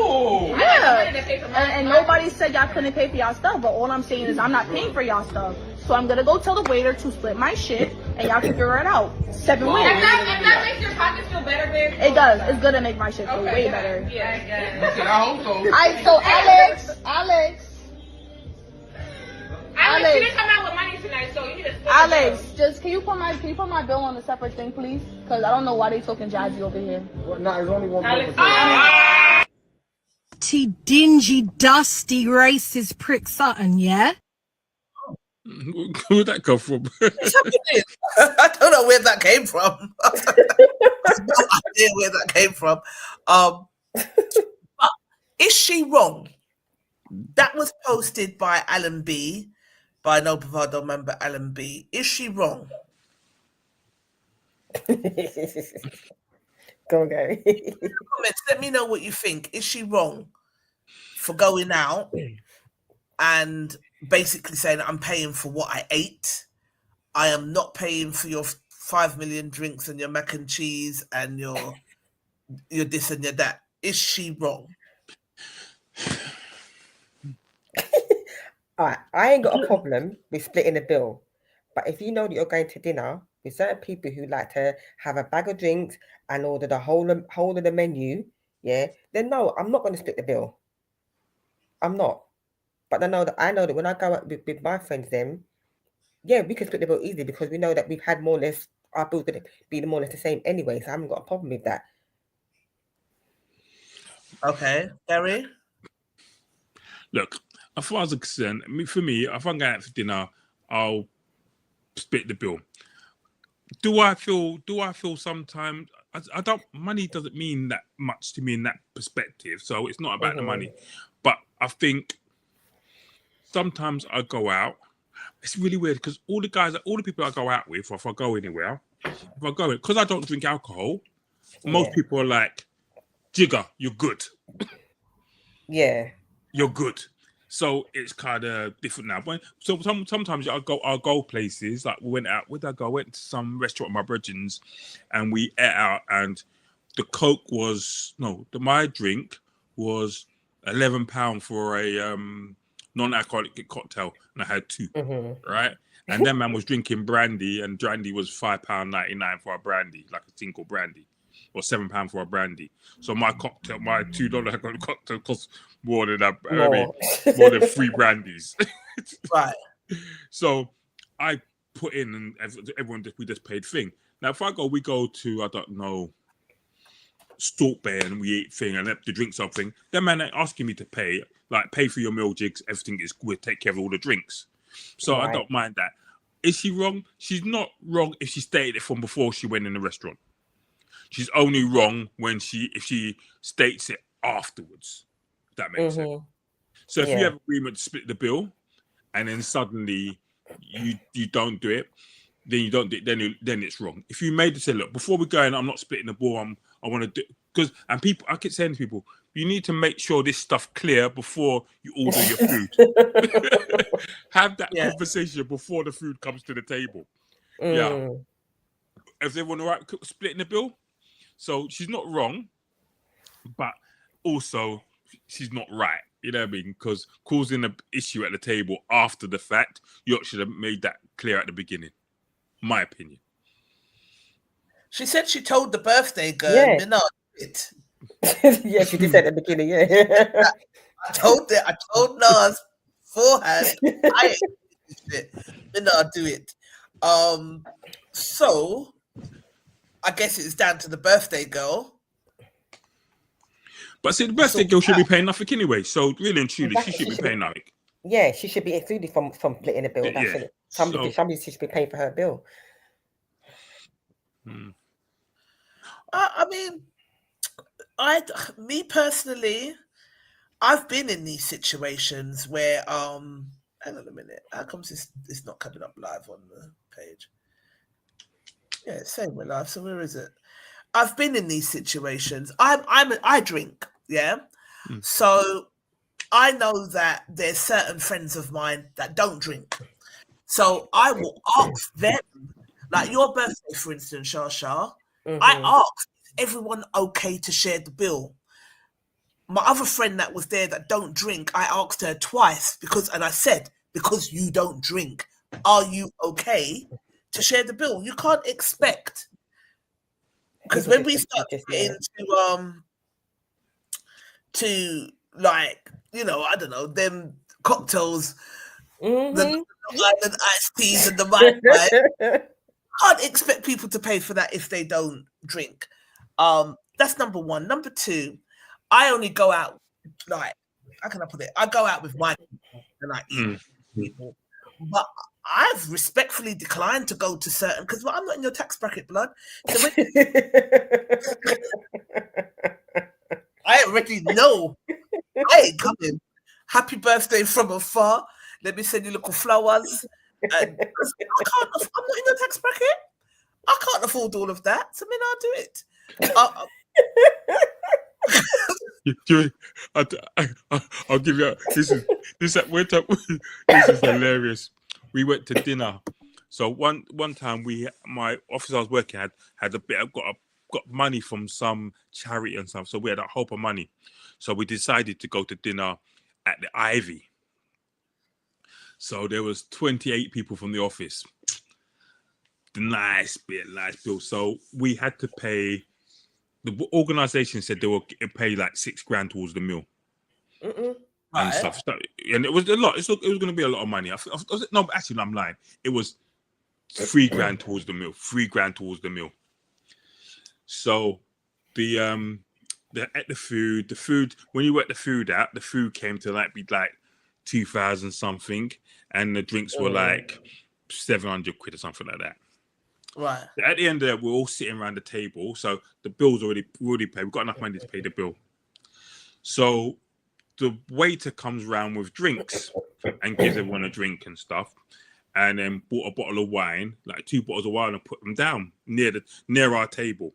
Yeah. And nobody said y'all couldn't pay for y'all stuff, but all I'm saying is I'm not paying for y'all stuff. So I'm gonna go tell the waiter to split my shit, and y'all figure it out. 7 wins. If that makes your pockets feel better, babe. It does. It's gonna make my shit feel way better. Yeah, I guess. I hope so. Alright, so Alex. She didn't come out with money tonight, so you need to split Alex, just can you put my bill on a separate thing, please? Because I don't know why they talking jazzy over here. Well, no, there's only one Alex, dingy, dusty, racist prick Sutton, yeah? Where'd that come from? I don't know where that came from. I have no idea where that came from. But is she wrong? That was posted by Alan B, by No Bravado member Alan B. Is she wrong? Go, Gary. Comments, let me know what you think. Is she wrong for going out and basically saying I'm paying for what I ate? I am not paying for your 5 million drinks and your mac and cheese and your this and your that. Is she wrong? All right, I ain't got a problem with splitting the bill, but if you know that you're going to dinner with certain people who like to have a bag of drinks and order the whole of the menu, yeah, then no, I'm not going to split the bill. I'm not. But I know that when I go out with my friends, then yeah, we can split the bill easily because we know that we've had more or less our bills going to be more or less the same anyway, so I haven't got a problem with that. Okay, Gary. Look, as far as I'm concerned, for me, if I'm going out for dinner, I'll split the bill. Do I feel sometimes I don't, money doesn't mean that much to me in that perspective, so it's not about the money. But I think sometimes I go out, it's really weird because all the people I go out with, or if I go anywhere, because I don't drink alcohol, most people are like, Jigger, you're good. Yeah. You're good. So it's kind of different now. But so sometimes I'll go places, like we went out. Where'd I go? I went to some restaurant with my brethren's and we ate out, and the Coke was my drink was £11 for a non-alcoholic cocktail, and I had 2, right? And then man was drinking brandy, and brandy was £5.99 for a brandy, like a single brandy, or £7 for a brandy. So my cocktail, my $2 cocktail cost more than that. I mean, more than 3 brandies. Right. So I put in, and we just paid thing. Now if we go to, I don't know, Stalk Bay, and we eat thing, and the drinks up thing, then man ain't asking me to pay for your meal, Jigs, everything is, we'll take care of all the drinks. So I don't mind that. Is she wrong? She's not wrong if she stated it from before she went in the restaurant. She's only wrong if she states it afterwards. If that makes sense. So if you have agreement to split the bill, and then suddenly you don't do it, then you don't. Then it's wrong. If you made it say, look, before we go in, I'm not splitting the bill. I want to do because people. I keep saying to people, you need to make sure this stuff clear before you order your food. Have that conversation before the food comes to the table. Yeah. Is everyone all right splitting the bill? So she's not wrong, but also she's not right. You know what I mean? Because causing an issue at the table after the fact, you should have made that clear at the beginning. My opinion. She said she told the birthday girl, Minna, it. Yeah, she did say at the beginning, I told Nas beforehand, I ain't it. Minna, do it. So I guess it's down to the birthday girl. But see, the birthday girl should be paying nothing anyway. So really and truly, she should be paying nothing. Yeah, she should be excluded from splitting the bill. That's it. Somebody should be paying for her bill. I mean, me personally, I've been in these situations where hang on a minute, how comes it's not coming up live on the page? Yeah, it's saying we're live, so where is it? I've been in these situations. I drink, so I know that there's certain friends of mine that don't drink. So I will ask them, like your birthday, for instance, Shasha. I asked, is everyone okay to share the bill? My other friend that was there that don't drink, I asked her twice and I said, because you don't drink, are you okay to share the bill? You can't expect, because when we start getting to like, I don't know, them cocktails, the island iced teas and the Mai, can't expect people to pay for that if they don't drink. That's number one. Number two, I only go out, like, how can I put it? I go out with my people and I eat with people. But I've respectfully declined to go to certain, because I'm not in your tax bracket, blood. So I already know I ain't coming. Happy birthday from afar. Let me send you little flowers. And I'm not in your tax bracket. I can't afford all of that. So I'll do it. I'll give you this is hilarious. We went to dinner. So one time my office I was working had a bit got money from some charity and stuff. So we had a hope of money. So we decided to go to dinner at the Ivy. So there was 28 people from the office. Nice bill. So we had to pay. The organisation said they will pay like $6,000 towards the meal and stuff. And it was a lot. It was going to be a lot of money. No, actually, I'm lying. It was $3,000 towards the meal. $3,000 towards the meal. So the food. When you work the food out, the food came to be 2,000 something, and the drinks were like 700 quid or something like that. Right. At the end of that, we're all sitting around the table, so the bill's already paid. We've got enough money to pay the bill. So the waiter comes round with drinks and gives everyone a drink and stuff, and then bought a bottle of wine, like 2 bottles of wine, and put them down near our table.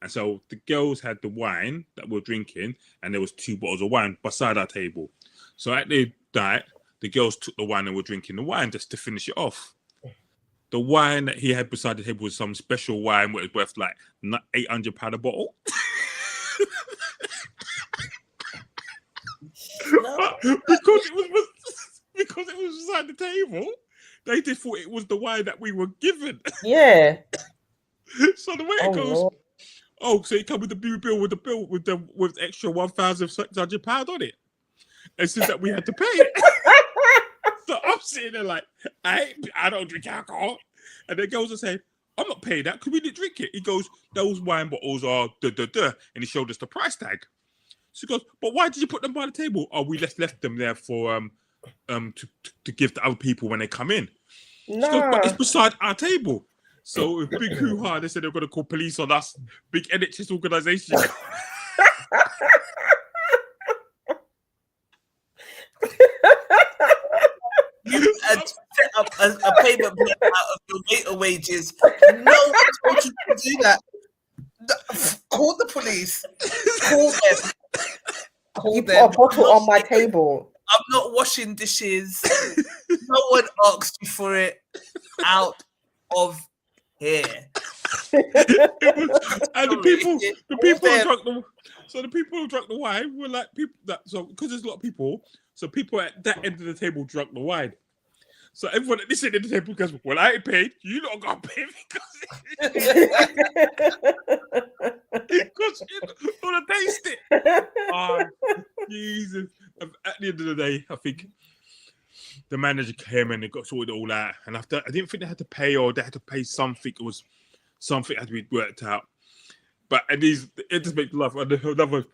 And so the girls had the wine that we're drinking, and there was 2 bottles of wine beside our table. So at the night, the girls took the wine and were drinking the wine just to finish it off. The wine that he had beside the table was some special wine where it was worth like £800 a bottle. because it was beside the table, they just thought it was the wine that we were given. Yeah. So the way it goes, so it come with the bill with extra £1,600 on it. It says that we had to pay. So I'm sitting there like, I don't drink alcohol. And the girls are saying, I'm not paying that because we didn't drink it. He goes, those wine bottles are and he showed us the price tag. So he goes, but why did you put them by the table? Oh, we left them there for to give to other people when they come in. No. Goes, but it's beside our table. So big hoo-ha, they said they're going to call police on us. Big NHS organisation. And set up a payment plan out of your waiter wages. No one told you to do that. Call the police. Call them. Call You put them. a bottle on my table. I'm not washing dishes. No one asked you for it. Out of here. And the people who drank the wine were like people that, so because there's a lot of people, so people at that end of the table drank the wine. So everyone at this end of the table goes, well, I ain't paid. You not gonna pay me because you wanna taste it. Oh, Jesus. At the end of the day, I think the manager came and they got sorted it all out. And after, I didn't think they had to pay, or they had to pay something. It was something had to be worked out. But it just makes me laugh. Another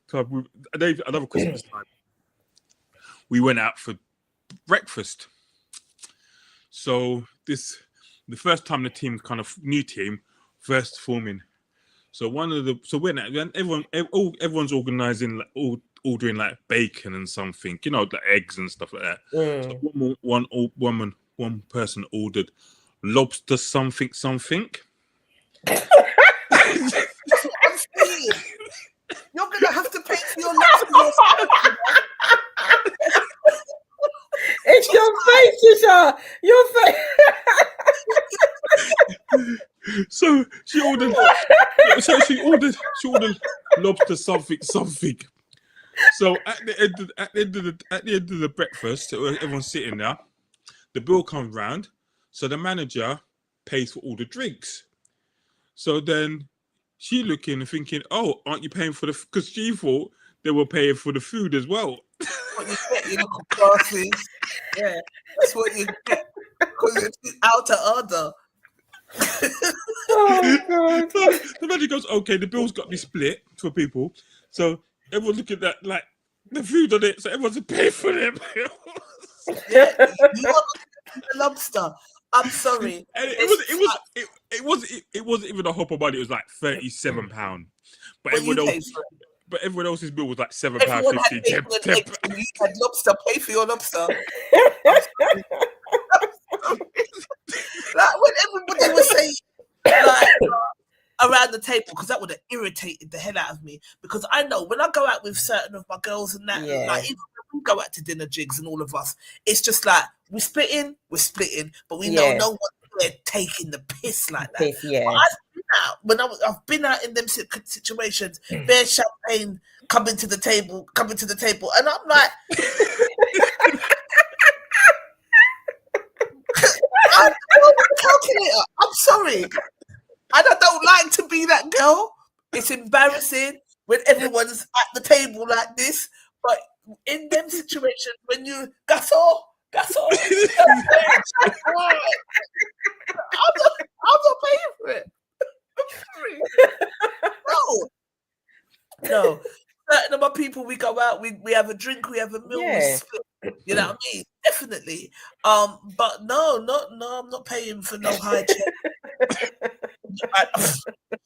Christmas time, we went out for breakfast. So the first time the team, kind of new team, first forming. So when everyone's organising, like, ordering like bacon and something, you know, like eggs and stuff like that. So one person ordered lobster something. You're gonna have to pay for your lobster. It's your face, Trisha. Your face. So she ordered lobster something. So at the end of the breakfast, everyone's sitting there. The bill comes round, so the manager pays for all the drinks. So then she looking and thinking, "Oh, aren't you paying for the?" Because she thought they were paying for the food as well. What you get, you look at glasses. Yeah, that's what you get because it's out to order. Oh God! So the manager goes, "Okay, the bill's got to be split for people." So everyone's looking at that, like the food on it, so everyone's paying for their bills. Yeah, you want the lobster. I'm sorry. And it wasn't even a hop of money. It was like £37. But everyone else's bill was like £7.50. You had lobster. Pay for your lobster. Like when everybody was saying, like, around the table, because that would have irritated the hell out of me. Because I know when I go out with certain of my girls and that, like even when we go out to dinner jigs and all of us, it's just like we're splitting, but we know no one there taking the piss like that. But I've been out in them situations, bare champagne coming to the table, and I'm like, I'm the calculator. I'm sorry. And I don't like to be that girl. It's embarrassing when everyone's at the table like this. But in them situations, when you gas off. I'm not paying for it. No. Certain of my people, we go out, we have a drink, we have a meal, we split. You know what I mean? Definitely. But no, I'm not paying for no high check.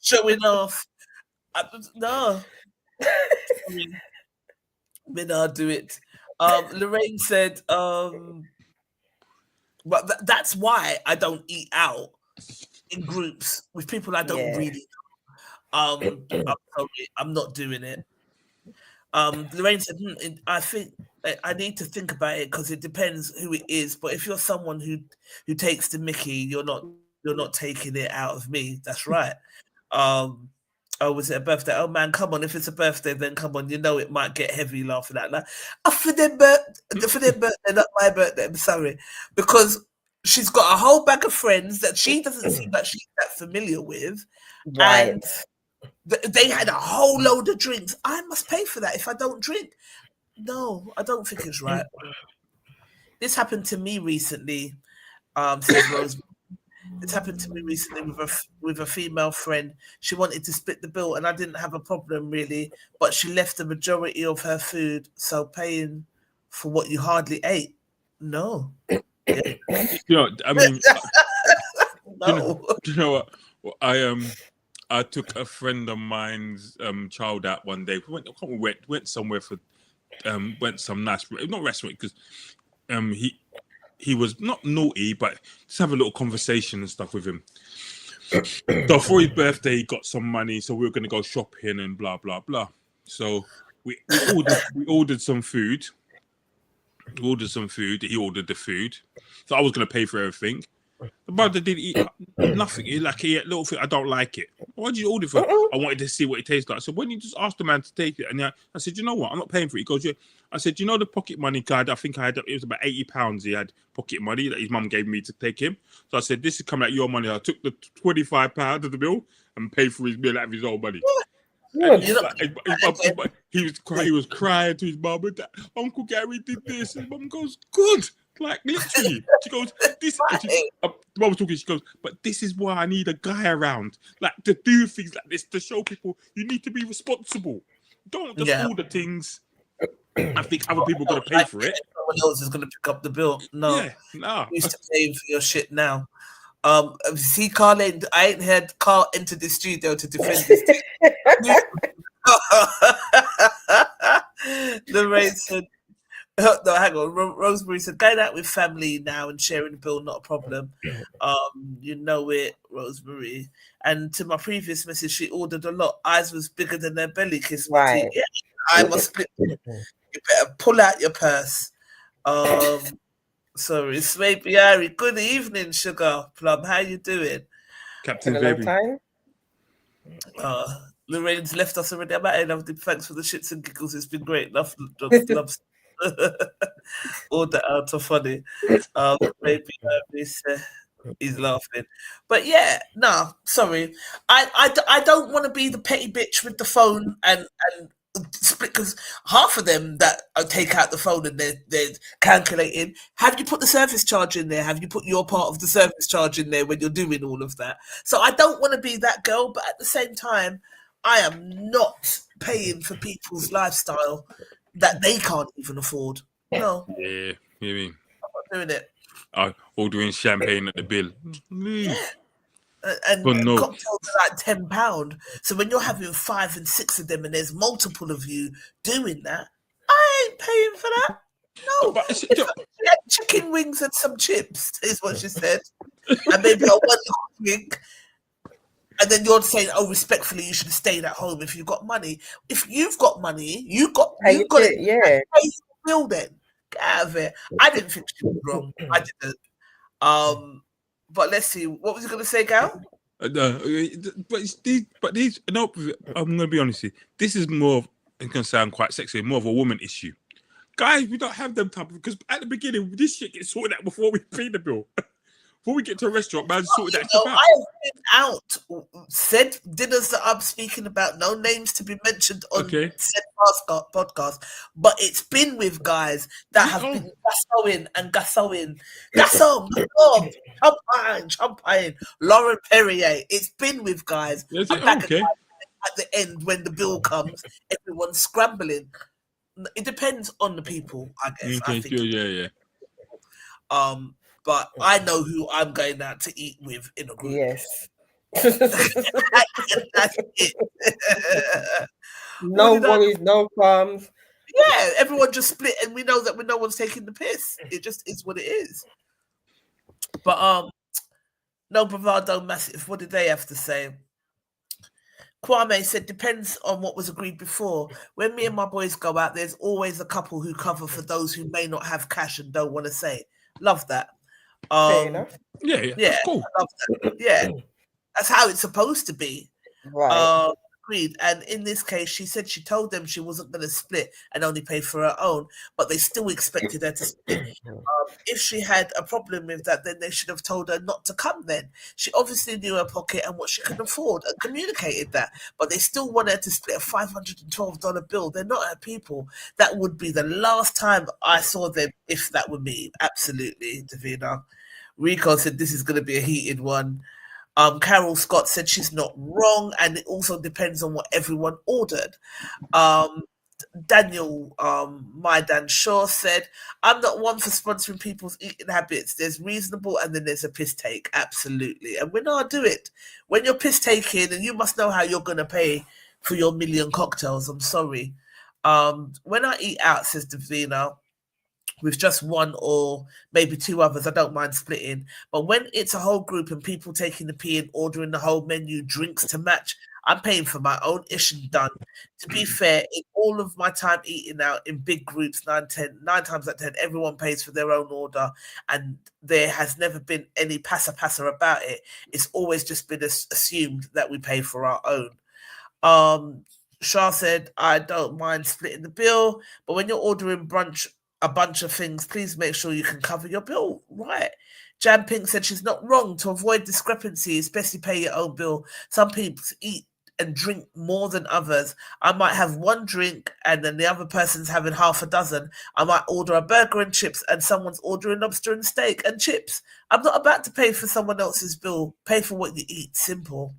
Showing off. No. I mean, I'll do it. Lorraine said, but that's why I don't eat out in groups with people I don't really know. I'm sorry, I'm not doing it. Lorraine said, I think I need to think about it because it depends who it is. But if you're someone who takes the mickey, you're not taking it out of me. That's right. Oh, was it a birthday? Oh man, come on! If it's a birthday, then come on. You know it might get heavy laughing at that. For their birthday, not my birthday. I'm sorry, because she's got a whole bag of friends that she doesn't seem like she's that familiar with, and they had a whole load of drinks. I must pay for that if I don't drink. No, I don't think it's right. This happened to me recently. Says Rose. It happened to me recently with a female friend. She wanted to split the bill, and I didn't have a problem really, but she left the majority of her food. So paying for what you hardly ate, no. You know, I mean, no. Do you know what? I took a friend of mine's child out one day. We went somewhere for went some nice, not restaurant, because he was not naughty, but just have a little conversation and stuff with him. So for his birthday, he got some money, so we were going to go shopping and blah blah blah. So we ordered some food. We ordered some food. He ordered the food, so I was going to pay for everything. The brother didn't eat nothing. He ate little thing. I don't like it. Why did you order for? I wanted to see what it tastes like. So when you just asked the man to take it, and I said, you know what? I'm not paying for it. He goes, yeah. I said, you know the pocket money card? I think it was about £80. He had pocket money that his mum gave me to take him. So I said, this is coming out your money. I took the £25 of the bill and paid for his meal out of his own money. He was crying to his mum and Uncle Gary did this. His mum goes, good. Like literally, she goes, this. The mum was talking. She goes, but this is why I need a guy around, like to do things like this to show people you need to be responsible. Don't just order things. I think other people are gonna pay for it. Someone else is gonna pick up the bill. No, no. You used to pay for your shit now. See, Carl, I ain't heard Carl enter the studio to defend this. Lorraine said. No, hang on. Rosemary said, going out with family now and sharing the bill, not a problem. You know it, Rosemary. And to my previous message, she ordered a lot. Eyes was bigger than their belly kiss. Right. Yeah, I must split. You better pull out your purse. Sorry, Swaby Harry. Good evening, Sugar Plum. How you doing? Captain Baby. Lorraine's left us already. I'm at end. Thanks for the shits and giggles. It's been great. Love. All that out of funny. Maybe he's laughing, but yeah, no, sorry. I don't want to be the petty bitch with the phone and split, because half of them that take out the phone and they're calculating. Have you put the service charge in there? Have you put your part of the service charge in there when you're doing all of that? So I don't want to be that girl, but at the same time, I am not paying for people's lifestyle that they can't even afford. No. Yeah, you mean? I'm not doing it. Ordering champagne at the bill. And cocktails are like £10. So when you're having 5 and 6 of them and there's multiple of you doing that, I ain't paying for that. No. She had chicken wings and some chips, is what she said. And maybe a one drink. And then you're saying, oh, respectfully, you should have stayed at home if you've got money. If you've got money, you got it. Yeah. Pay the bill then. Get out of it. I didn't think she was wrong. I didn't. But let's see. What was you going to say, Gal? No, but these. No, I'm going to be honest with you. This is more of, it's going to sound quite sexy, more of a woman issue. Guys, we don't have them type of, because at the beginning, this shit gets sorted out before we pay the bill. Before we get to a restaurant, man, sorted that stuff out. I have been out, said dinners that I'm speaking about, no names to be mentioned on said podcast, but it's been with guys that have been gassoing, champagne, Lauren Perrier. It's been with guys. At the end, when the bill comes, everyone's scrambling. It depends on the people, I guess. I think. Yeah. But I know who I'm going out to eat with in a group. Yes. That's it. No worries, no qualms. Yeah, everyone just split, and we know that no one's taking the piss. It just is what it is. But no bravado massive. What did they have to say? Kwame said, depends on what was agreed before. When me and my boys go out, there's always a couple who cover for those who may not have cash and don't want to say. Love that. Fair enough. Yeah, that's cool. I love that. Yeah, that's how it's supposed to be. Right. Agreed. And in this case, she said she told them she wasn't going to split and only pay for her own, but they still expected her to split. If she had a problem with that, then they should have told her not to come then. She obviously knew her pocket and what she could afford and communicated that, but they still want her to split a $512 bill. They're not her people. That would be the last time I saw them if that were me. Absolutely, Davina. Rico said this is going to be a heated one. Carol Scott said she's not wrong, and it also depends on what everyone ordered. Daniel Maidan Shaw said, I'm not one for sponsoring people's eating habits. There's reasonable and then there's a piss take. Absolutely. And when I do it, when you're piss taking, and you must know how you're going to pay for your million cocktails. I'm sorry. When I eat out, says Davina, with just one or maybe two others, I don't mind splitting. But when it's a whole group and people taking the pee and ordering the whole menu, drinks to match, I'm paying for my own ish and done. To be fair, in all of my time eating out in big groups, 9 times out of 10, everyone pays for their own order, and there has never been any passa about it. It's always just been assumed that we pay for our own. Shah said, I don't mind splitting the bill, but when you're ordering a bunch of things, please make sure you can cover your bill. Right. Jan Pink said she's not wrong. To avoid discrepancy, especially pay your own bill. Some people eat and drink more than others. I might have one drink and then the other person's having half a dozen. I might order a burger and chips and someone's ordering lobster and steak and chips. I'm not about to pay for someone else's bill. Pay for what you eat. Simple.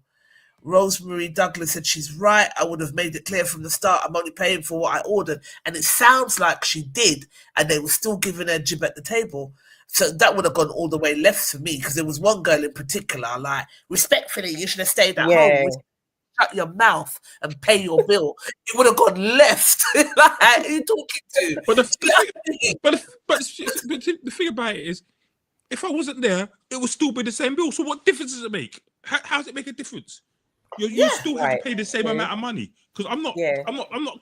Rosemary Douglas said she's right. I would have made it clear from the start I'm only paying for what I ordered. And it sounds like she did, and they were still giving her jib at the table. So that would have gone all the way left for me, because there was one girl in particular, like, respectfully, you should have stayed at home. Shut your mouth and pay your bill. It would have gone left. Like, who are you talking to? But the thing about it is, if I wasn't there, it would still be the same bill. So what difference does it make? How does it make a difference? You still have to pay the same amount of money, because I'm not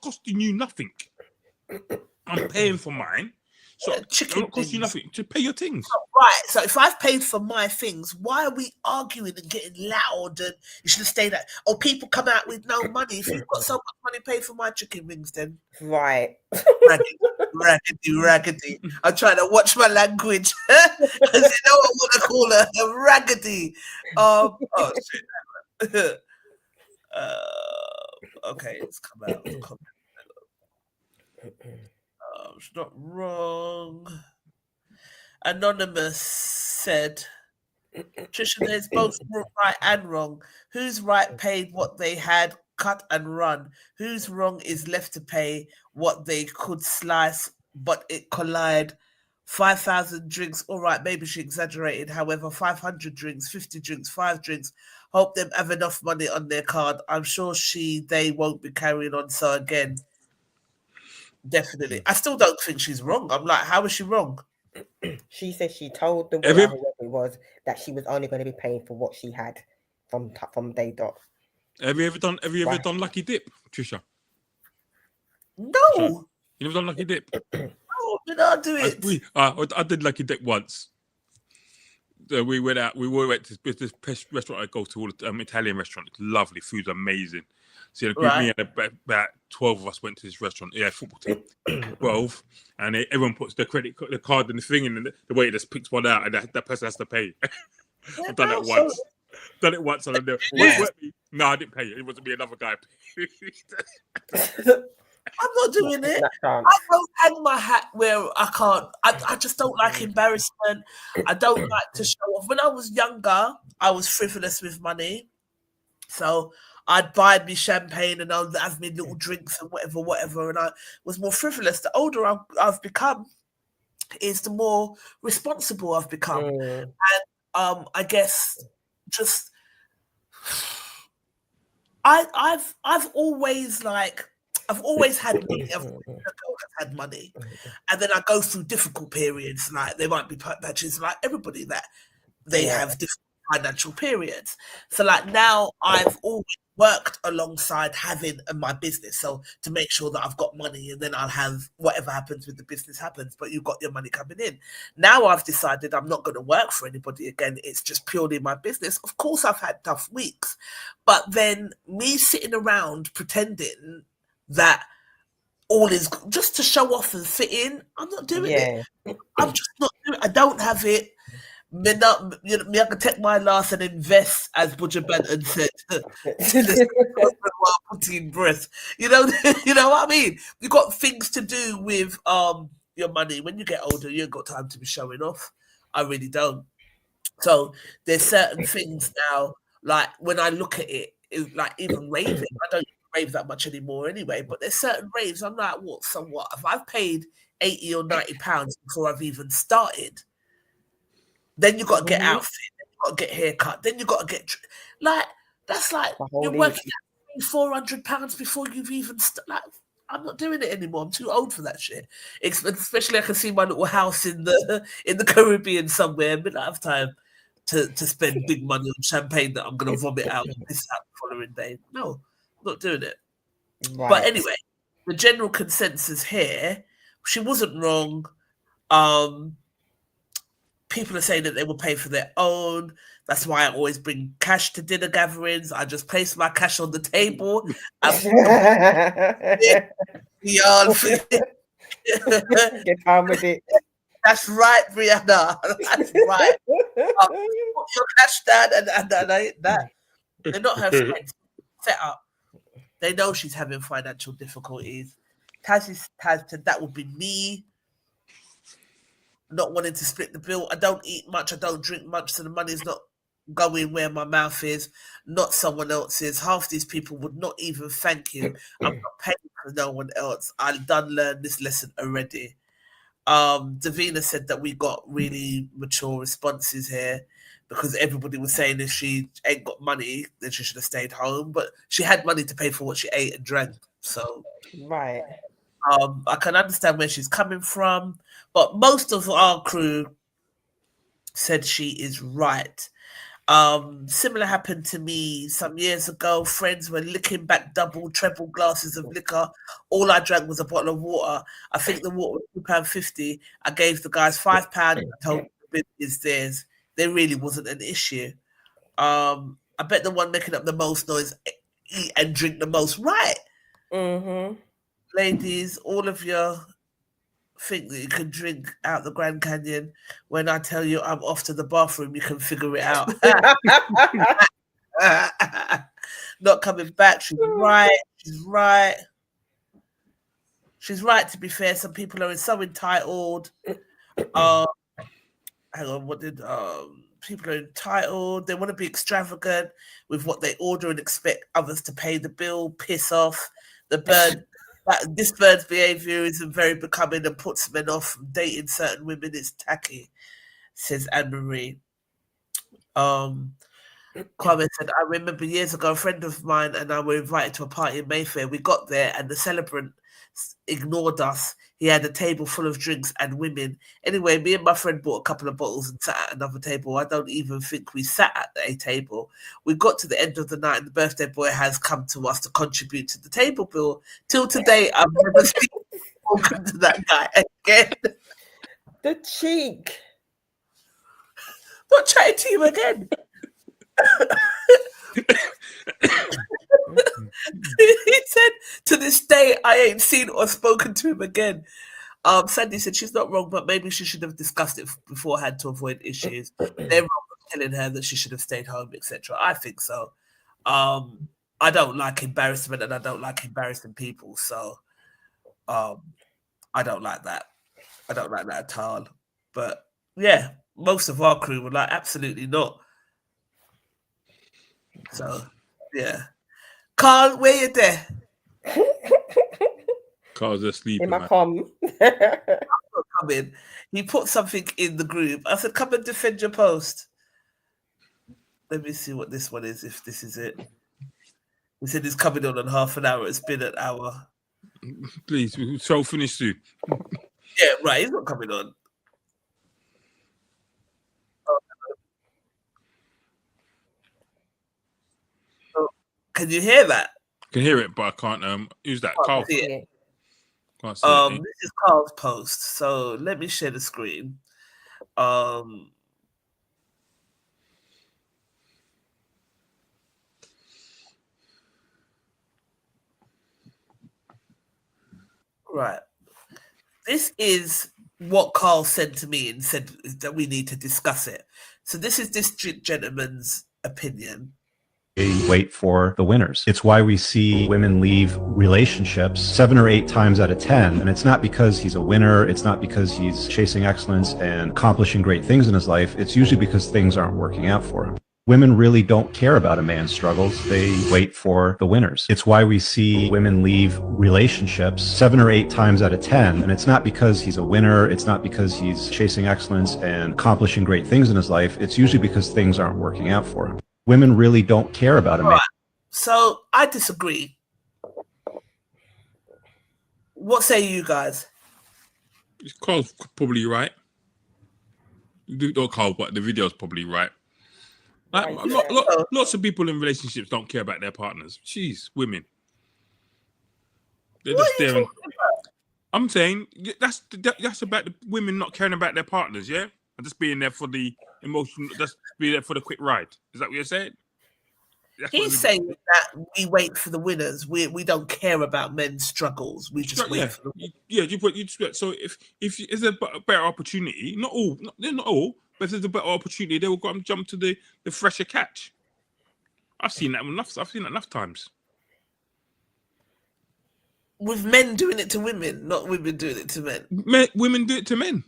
costing you nothing. I'm paying for mine, so I'm not costing you nothing to pay your things. Right. So if I've paid for my things, why are we arguing and getting loud? And you should have stayed at. Or people come out with no money. If you've got so much money, pay for my chicken wings then. Right. Raggedy. I'm trying to watch my language, because you know I want to call her a raggedy. Oh shit. Okay, it's come out. It's not wrong. Anonymous said, Trisha, there's both right and wrong. Who's right paid what they had, cut and run? Who's wrong is left to pay what they could slice, but it collide. 5,000 drinks, all right, maybe she exaggerated. However, 500 drinks, 50 drinks, 5 drinks. Hope them have enough money on their card. I'm sure they won't be carrying on. So again, definitely. I still don't think she's wrong. I'm like, how is she wrong? She said she told the woman, whoever it was, that she was only going to be paying for what she had from day dot. Have you ever done Lucky Dip, Trisha? No. Trisha, you never done Lucky Dip? No, did I do it? I did Lucky Dip once. We went out. We went to this restaurant I go to, all the Italian restaurant. It's lovely, food's amazing. So me and about 12 of us went to this restaurant. Yeah, football team, 12, and everyone puts the card in the thing, and the waiter just picks one out, and that person has to pay. I've done that once. Done it once, and no, I didn't pay it. It wasn't me. Another guy. I'm not doing it. I don't hang my hat where I can't. I just don't like embarrassment. I don't like to show off. When I was younger, I was frivolous with money. So I'd buy me champagne and I'd have me little drinks and whatever. And I was more frivolous. The older I've become is the more responsible I've become. And I guess just I've always had money. I've had money, and then I go through difficult periods. Like there might be patches, like everybody, that they have different financial periods. So like now, I've always worked alongside having my business, so to make sure that I've got money, and then I'll have whatever happens with the business happens. But you've got your money coming in. Now I've decided I'm not going to work for anybody again. It's just purely my business. Of course, I've had tough weeks, but then me sitting around pretending that all is just to show off and fit in, I'm not doing it. I'm just not doing it. I don't have it. Me I can take my loss and invest, as Butcher Benton said. While putting breath. You know what I mean? You've got things to do with your money. When you get older, you ain't got time to be showing off. I really don't. So there's certain things now, like when I look at it, like even raving, I don't rave that much anymore anyway, but there's certain raves I'm like, what? So what? If I've paid £80 or £90 before I've even started, then you got to get outfit, then you got to get haircut, then you got to get that's like you're working at £400 before you've even like I'm not doing it anymore. I'm too old for that shit. Especially, I can see my little house in the Caribbean somewhere. I don't have time to spend big money on champagne that I'm going to vomit out and piss out the following day. No, I'm not doing it. Right. But anyway, the general consensus here, she wasn't wrong. People are saying that they will pay for their own. That's why I always bring cash to dinner gatherings. I just place my cash on the table. Get on with it. That's right, Brianna. That's right. Put your cash down and that. They're not her friends. Set up. They know she's having financial difficulties. Taz said that would be me. Not wanting to split the bill. I don't eat much. I don't drink much. So the money's not going where my mouth is, not someone else's. Half these people would not even thank you. I'm not paying for no one else. I've done learn this lesson already. Davina said that we got really mature responses here because everybody was saying if she ain't got money, then she should have stayed home. But she had money to pay for what she ate and drank. So right. I can understand where she's coming from. But most of our crew said she is right. Similar happened to me some years ago. Friends were licking back double, treble glasses of liquor. All I drank was a bottle of water. I think the water was £2.50. I gave the guys £5 and I told them the bid is theirs. There really wasn't an issue. I bet the one making up the most noise eat and drink the most. Right. Mm-hmm. Ladies, all of you think that you can drink out the Grand Canyon. When I tell you I'm off to the bathroom, you can figure it out. Not coming back. She's right. She's right, to be fair. Some people are so entitled. Hang on, what did people are entitled? They want to be extravagant with what they order and expect others to pay the bill. Piss off. This bird's behaviour isn't very becoming and puts men off from dating certain women. It's tacky, says Anne-Marie. Kwame said, I remember years ago, a friend of mine and I were invited to a party in Mayfair. We got there and the celebrant ignored us. He had a table full of drinks and women. Anyway, me and my friend bought a couple of bottles and sat at another table. I don't even think we sat at a table. We got to the end of the night and the birthday boy has come to us to contribute to the table bill. Till today, I've never spoken to that guy again. The cheek. Not chatting to you again. He said, to this day, I ain't seen or spoken to him again. Sandy said she's not wrong, but maybe she should have discussed it beforehand to avoid issues. They're wrong for telling her that she should have stayed home, etc. I think so. I don't like embarrassment and I don't like embarrassing people. So I don't like that. I don't like that at all. But yeah, most of our crew were like, absolutely not. So, yeah. Carl, where you there? Carl's asleep. In my com. Come in. He put something in the group. I said, come and defend your post. Let me see what this one is, if this is it. He said it's coming on in half an hour. It's been an hour. Please, show finish soon. Yeah, right. He's not coming on. Can you hear that? I can hear it, but I can't. Who's that? Carl. See it. Can't see it. This is Carl's post. So let me share the screen. Right. This is what Carl said to me and said that we need to discuss it. So this is this gentleman's opinion. They wait for the winners. It's why we see women leave relationships 7 or 8 times out of 10. And it's not because he's a winner. It's not because he's chasing excellence and accomplishing great things in his life. It's usually because things aren't working out for him. Women really don't care about a man's struggles. They wait for the winners. It's why we see women leave relationships 7 or 8 times out of 10. And it's not because he's a winner. It's not because he's chasing excellence and accomplishing great things in his life. It's usually because things aren't working out for him. Women really don't care about a man. So I disagree. What say you guys? Carl's probably right. Not Carl, but the video's probably right. Like, lots of people in relationships don't care about their partners. Jeez, women. They're just there. I'm saying that's about the women not caring about their partners, yeah? And just being there for the emotion, just be there for the quick ride. Is that what you're saying? He's saying that we wait for the winners. We don't care about men's struggles. We just wait for the winners. So if there's a better opportunity, not all, but if there's a better opportunity, they will go and jump to the fresher catch. I've seen that enough times. With men doing it to women, not women doing it to men. Women do it to men.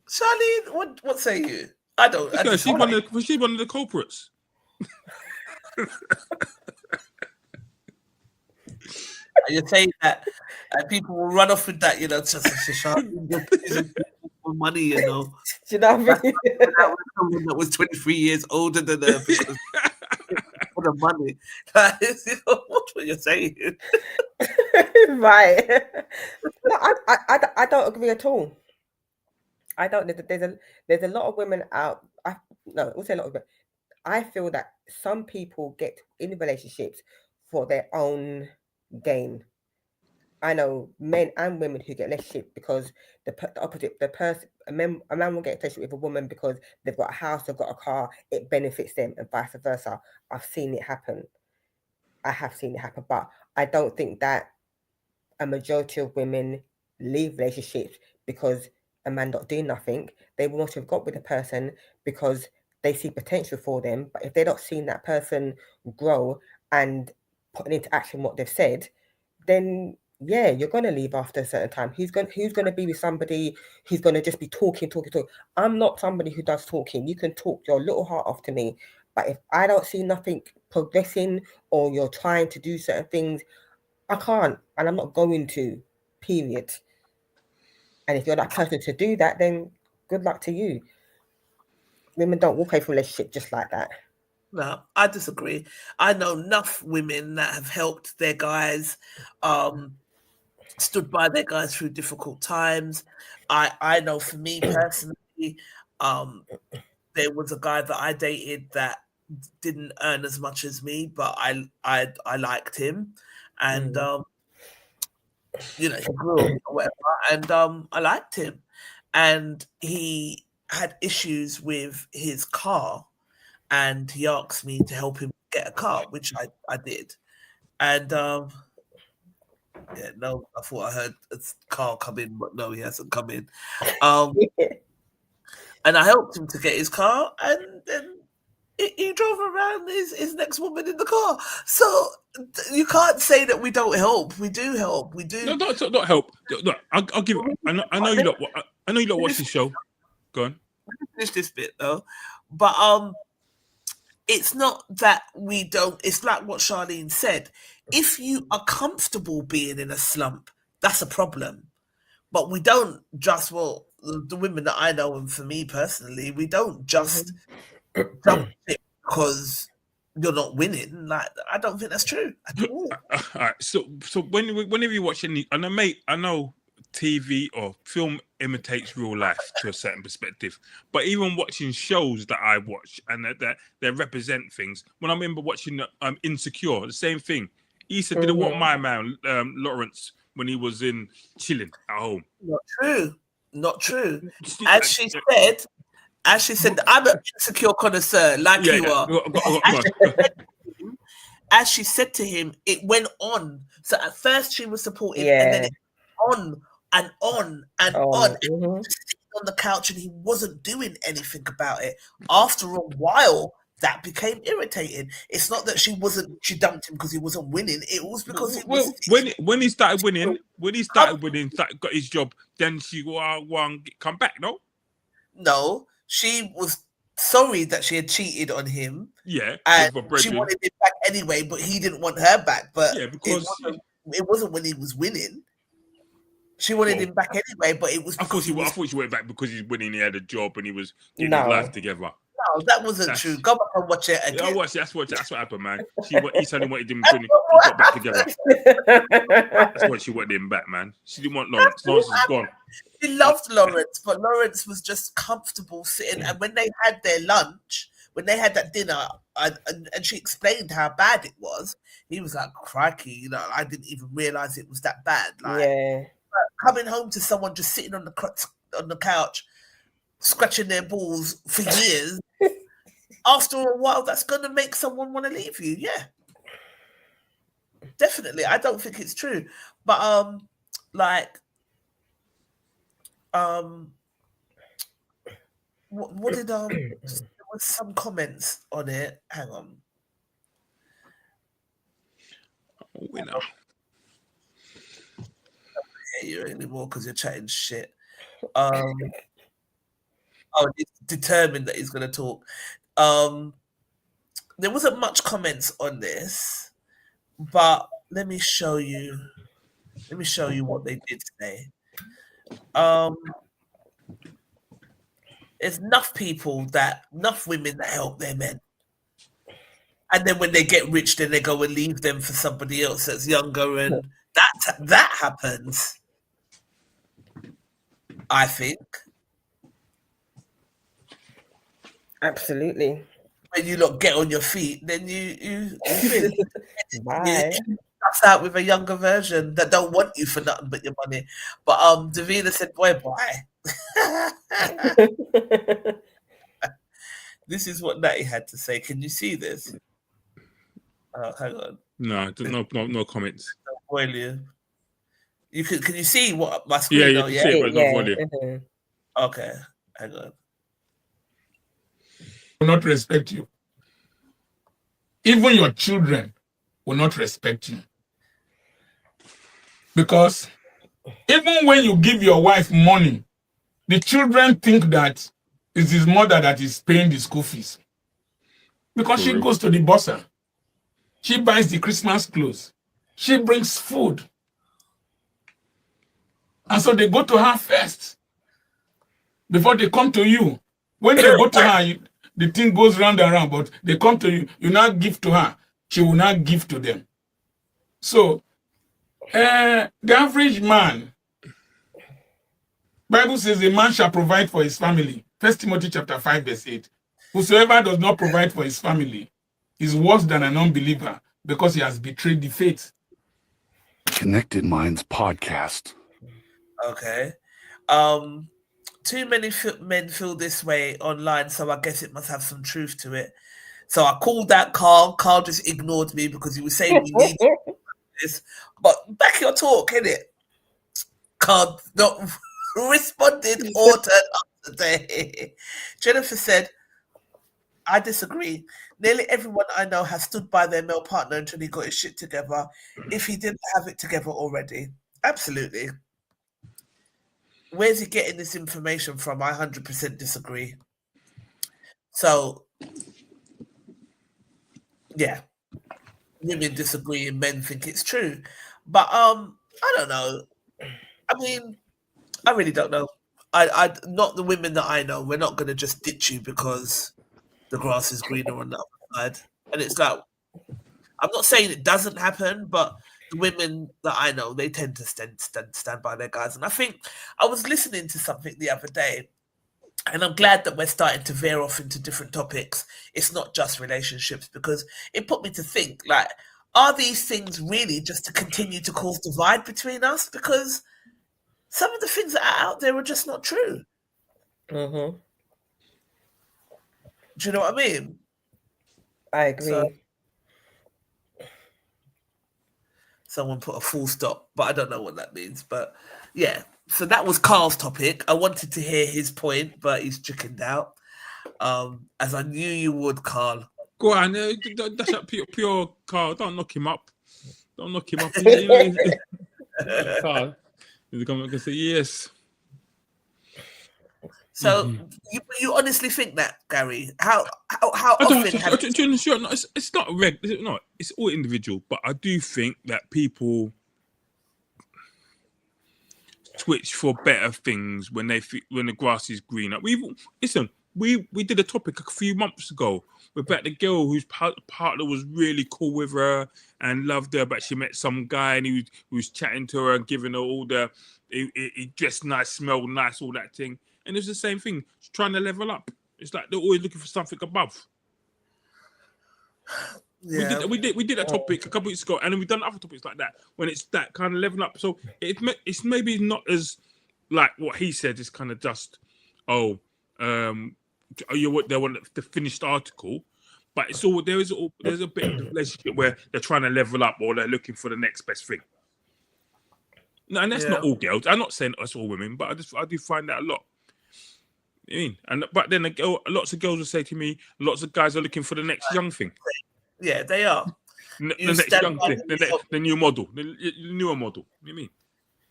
Charlene, what say you? I don't. She's one of the culprits. You're saying that people will run off with that, just for money, you know. Do you know what I mean? That was someone that was 23 years older than her because for the money. What were you saying? Right. No, I don't agree at all. I don't. There's a lot of women out. We'll say a lot of women. I feel that some people get in relationships for their own gain. I know men and women who get in relationships because the opposite, a man will get in relationship with a woman because they've got a house, they've got a car, it benefits them, and vice versa. I've seen it happen. I have seen it happen, but I don't think that a majority of women leave relationships because a man not doing nothing. They want to have got with a person because they see potential for them, but if they're not seeing that person grow and putting into action what they've said, then yeah, you're gonna leave after a certain time. Who's gonna be with somebody who's gonna just be talking? I'm not somebody who does talking. You can talk your little heart off to me, but if I don't see nothing progressing or you're trying to do certain things, I can't, and I'm not going to. Period. And if you're that person to do that, then good luck to you. Women don't walk away from a relationship just like that. No, I disagree. I know enough women that have helped their guys, stood by their guys through difficult times. I know for me personally, there was a guy that I dated that didn't earn as much as me, but I liked him, and he grew up or whatever, and I liked him, and he had issues with his car, and he asked me to help him get a car, which I did. And I thought I heard a car come in, but no, he hasn't come in. And I helped him to get his car, and then he drove around his next woman in the car. So you can't say that we don't help. We do help. We do. No, not help. Look, I'll give. I know you lot. I know you lot watch the show. Go on. Finish this bit though, but it's not that we don't. It's like what Charlene said. If you are comfortable being in a slump, that's a problem. But we don't just. Well, the women that I know, and for me personally, we don't just jump it because you're not winning. Like, I don't think that's true at all. All right. So whenever you watch any, and I know TV or film imitates real life to a certain perspective, but even watching shows that I watch and that they represent things. When I remember watching Insecure, the same thing. Issa didn't want my man Lawrence when he was in chilling at home. Not true. As she said, I'm an insecure connoisseur, like you are. As she said to him, it went on. So at first she was supportive, and then it on and on and on. And he was just sitting on the couch and he wasn't doing anything about it. After a while, that became irritating. It's not that she dumped him because he wasn't winning. It was because when he started winning, got his job, then she come back. No, she was sorry that she had cheated on him. Yeah, and she wanted him back anyway, but he didn't want her back. But because it wasn't when he was winning. She wanted him back anyway, but it was. I thought she went back because he's winning. He had a job and he was getting his life together. Oh, that wasn't That's- true. Go back and watch it I again. watched it. That's what happened, man. He suddenly wanted him when he got back together. That's why she wanted him back, man. She didn't want Lawrence. Lawrence is gone. She loved Lawrence, but Lawrence was just comfortable sitting. And when they had their lunch, when they had that dinner, and she explained how bad it was, he was like, crikey, you know, I didn't even realize it was that bad. Like, Yeah. coming home to someone just sitting on the couch, scratching their balls for years, after a while, that's going to make someone want to leave you. Yeah. Definitely. I don't think it's true. But, what did there was some comments on it. Hang on. Winner. I don't hear you anymore because you're chatting shit. He's determined that he's going to talk. There wasn't much comments on this, but let me show you what they did say. There's enough women that help their men. And then when they get rich, then they go and leave them for somebody else that's younger, and that happens. I think. Absolutely. When you lot get on your feet, then you Bye. that's out with a younger version that don't want you for nothing but your money. But Davina said, boy. This is what Natty had to say. Can you see this? Hang on. No comments. Volume. Can you see what my screen? Yeah, you can see it, but no volume. Mm-hmm. Okay, hang on. Will not respect you. Even your children will not respect you. Because even when you give your wife money, the children think that it's his mother that is paying the school fees. Because she goes to the bursar. She buys the Christmas clothes. She brings food. And so they go to her first before they come to you. When they go to her, the thing goes round and round, but they come to you. You now give to her. She will not give to them. So, the average man, Bible says a man shall provide for his family. 1 Timothy chapter 5, verse 8. Whosoever does not provide for his family is worse than an unbeliever because he has betrayed the faith. Connected Minds podcast. Okay. Too many men feel this way online, so I guess it must have some truth to it. So I called that Carl. Carl just ignored me because he was saying we need this. But back your talk, innit? Carl not responded or turned up today. Jennifer said, I disagree. Nearly everyone I know has stood by their male partner until he got his shit together, if he didn't have it together already. Absolutely. Where's he getting this information from? I 100% disagree. So, yeah. Women disagree and men think it's true. But I don't know. I mean, I really don't know. I not the women that I know. We're not going to just ditch you because the grass is greener on the other side. And it's like, I'm not saying it doesn't happen, but the women that I know, they tend to stand by their guys. And I think I was listening to something the other day, and I'm glad that we're starting to veer off into different topics. It's not just relationships, because it put me to think, like, are these things really just to continue to cause divide between us? Because some of the things that are out there are just not true. Mm-hmm. Do you know what I mean? I agree. So, someone put a full stop, but I don't know what that means. But yeah, so that was Carl's topic. I wanted to hear his point, but he's chickened out. As I knew you would, Carl. Go on, that's a pure Carl. Don't knock him up. Carl, he's going to say yes. So you honestly think that, Gary? How often? It's not it's all individual, but I do think that people switch for better things when the grass is greener. we did a topic a few months ago about the girl whose partner was really cool with her and loved her, but she met some guy and he was chatting to her and giving her all the he dressed nice, smelled nice, all that thing. And it's the same thing. She's trying to level up. It's like they're always looking for something above. Yeah. We did a topic a couple weeks ago, and then we've done other topics like that when it's that kind of leveling up. So it's maybe not as like what he said. It's kind of just they want the finished article, but it's all there's a bit of the relationship where they're trying to level up or they're looking for the next best thing. No, and that's not all girls. I'm not saying that's all women, but I do find that a lot. I mean, but then lots of girls will say to me, lots of guys are looking for the next young thing. Yeah, they are. The next young thing, the new model, the newer model. What do you mean?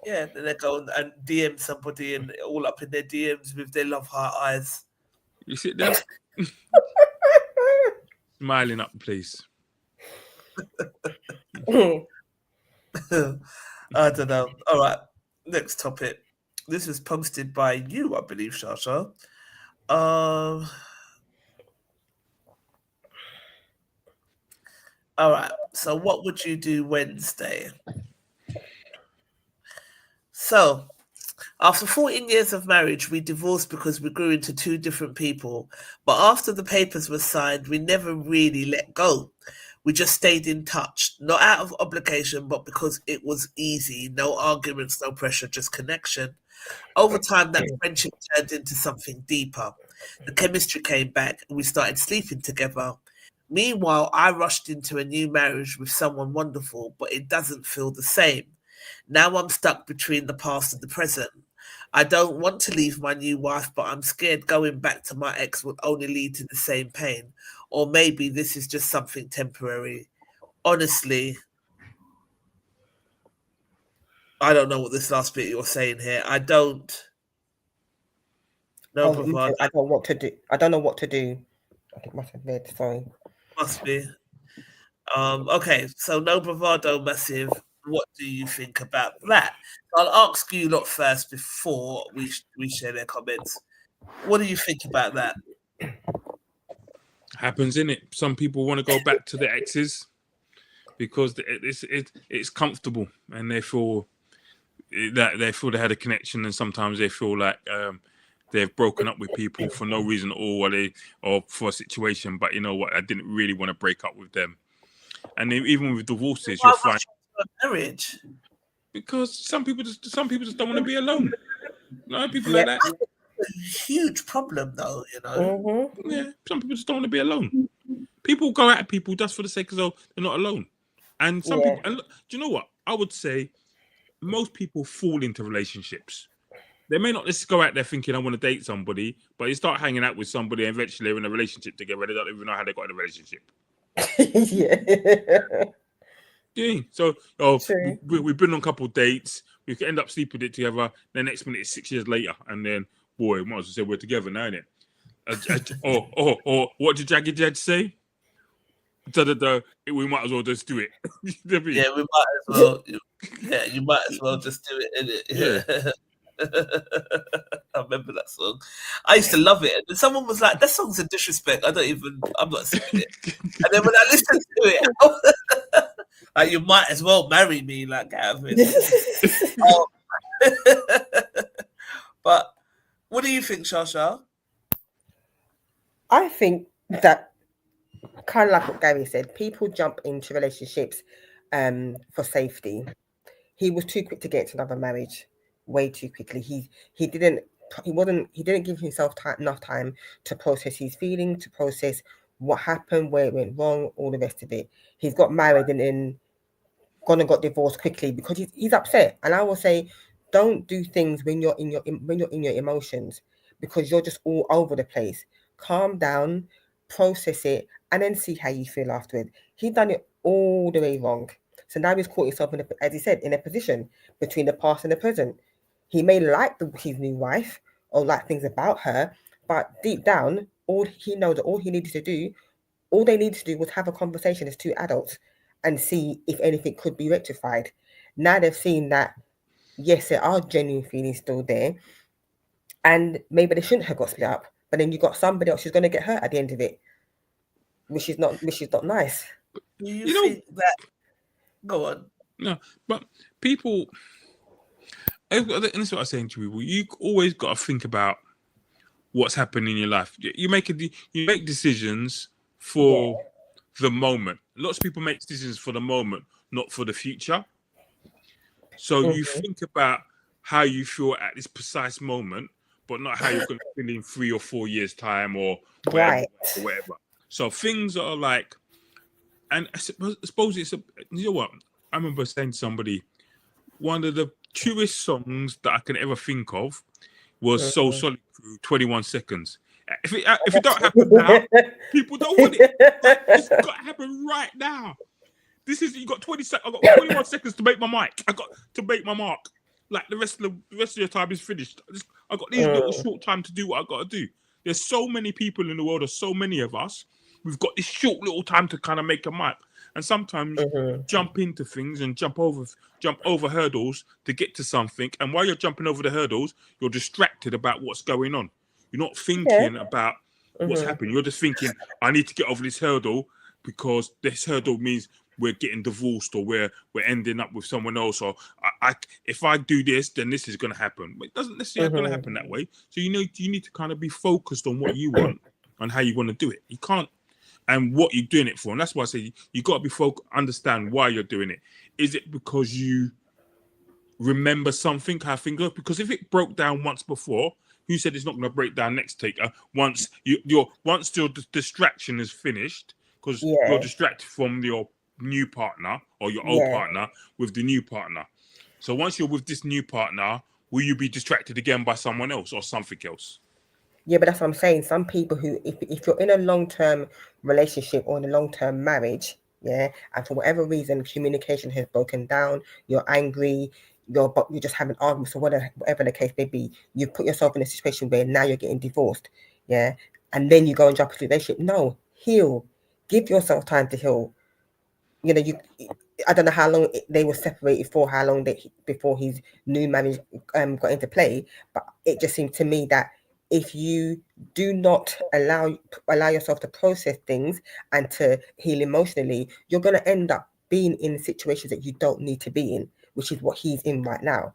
Yeah, then they go and DM somebody and all up in their DMs with their love heart eyes. You sit there, smiling up, please. I don't know. All right, next topic. This was posted by you, I believe, Shasha. All right. So, what would you do Wednesday? So, after 14 years of marriage, we divorced because we grew into two different people. But after the papers were signed, we never really let go. We just stayed in touch, not out of obligation, but because it was easy. No arguments, no pressure, just connection. Over time, that friendship turned into something deeper. The chemistry came back and we started sleeping together. Meanwhile, I rushed into a new marriage with someone wonderful, but it doesn't feel the same. Now I'm stuck between the past and the present. I don't want to leave my new wife, but I'm scared going back to my ex would only lead to the same pain. Or maybe this is just something temporary. Honestly, I don't know what this last bit you're saying here. I don't know. I don't know what to do. I don't know what to do. I think must have read. Sorry. Must be. Okay, so no bravado, massive. What do you think about that? I'll ask you lot first before we share their comments. What do you think about that? Happens, innit? Some people want to go back to the exes because it's comfortable and they feel that they had a connection, and sometimes they feel like they've broken up with people for no reason at all, or for a situation. But you know what? I didn't really want to break up with them. And even with divorces, you'll find marriage because some people just don't want to be alone. No, people like that. A huge problem, though. You know. Yeah, some people just don't want to be alone. People go at people just for the sake of they're not alone. And some people, and look, do you know what? I would say most people fall into relationships. They may not just go out there thinking I want to date somebody, but you start hanging out with somebody and eventually they're in a relationship together. They don't even know how they got in a relationship. Yeah. So we've been on a couple of dates. We could end up sleeping it together. The next minute it's 6 years later, and then boy, might as well say we're together now, innit? Or what did Jaggy Jed say? We might as well just do it. Yeah, we might as well. Yeah, you might as well just do it, innit? Yeah. I remember that song. I used to love it. And someone was like, that song's a disrespect. I'm not singing it. And then when I listened to it, like, you might as well marry me, like, out of it. But what do you think, Shasha? I think that, kind of like what Gary said, people jump into relationships for safety. He was too quick to get into another marriage, way too quickly. He didn't give himself enough time to process his feelings, to process what happened, where it went wrong, all the rest of it. He's got married and then gone and got divorced quickly because he's upset. And I will say, don't do things when you're in your emotions, because you're just all over the place. Calm down, process it, and then see how you feel afterwards. He's done it all the way wrong. So now he's caught himself as he said, in a position between the past and the present. He may like his new wife or like things about her, but deep down, all he knows that all they needed to do was have a conversation as two adults and see if anything could be rectified. Now they've seen that, yes, there are genuine feelings still there, and maybe they shouldn't have got split up, but then you got somebody else who's going to get hurt at the end of it, which is not nice. Do you think that? Go on. No, but people, and this is what I'm saying to people. You always got to think about what's happening in your life. You make decisions for the moment. Lots of people make decisions for the moment, not for the future. So you think about how you feel at this precise moment, but not how you're going to feel in 3 or 4 years' time or whatever. So things are like, and I suppose it's you know what? I remember saying to somebody, one of the truest songs that I can ever think of was So Solid Crew, 21 Seconds. If it don't happen now, people don't want it. Like, it's got to happen right now. You got 20 seconds. I got 21 seconds to make my mic. I got to make my mark. Like the rest of your time is finished. I got these little short time to do what I got to do. There's so many people in the world. There's so many of us. We've got this short little time to kind of make a mic. And sometimes you jump into things and jump over hurdles to get to something. And while you're jumping over the hurdles, you're distracted about what's going on. You're not thinking about what's happening. You're just thinking, I need to get over this hurdle because this hurdle means we're getting divorced or we're ending up with someone else. Or if I do this, then this is going to happen. But it doesn't necessarily going to happen that way. So you need to kind of be focused on what you want and how you want to do it. You can't. And what you're doing it for. And that's why I say you got to be understand why you're doing it. Is it because you remember something, how things go? Because if it broke down once before, who said it's not going to break down next take? Once your distraction is finished, because you're distracted from your new partner or your old partner with the new partner. So once you're with this new partner, will you be distracted again by someone else or something else? Yeah, but that's what I'm saying. Some people who, if you're in a long-term relationship or in a long-term marriage, and for whatever reason, communication has broken down, you're angry, you're just having arguments or whatever the case may be, you put yourself in a situation where now you're getting divorced, and then you go and jump into a relationship. No, heal. Give yourself time to heal. You know, I don't know how long they were separated for, how long before his new marriage got into play, but it just seemed to me that if you do not allow yourself to process things and to heal emotionally, you're going to end up being in situations that you don't need to be in, which is what he's in right now.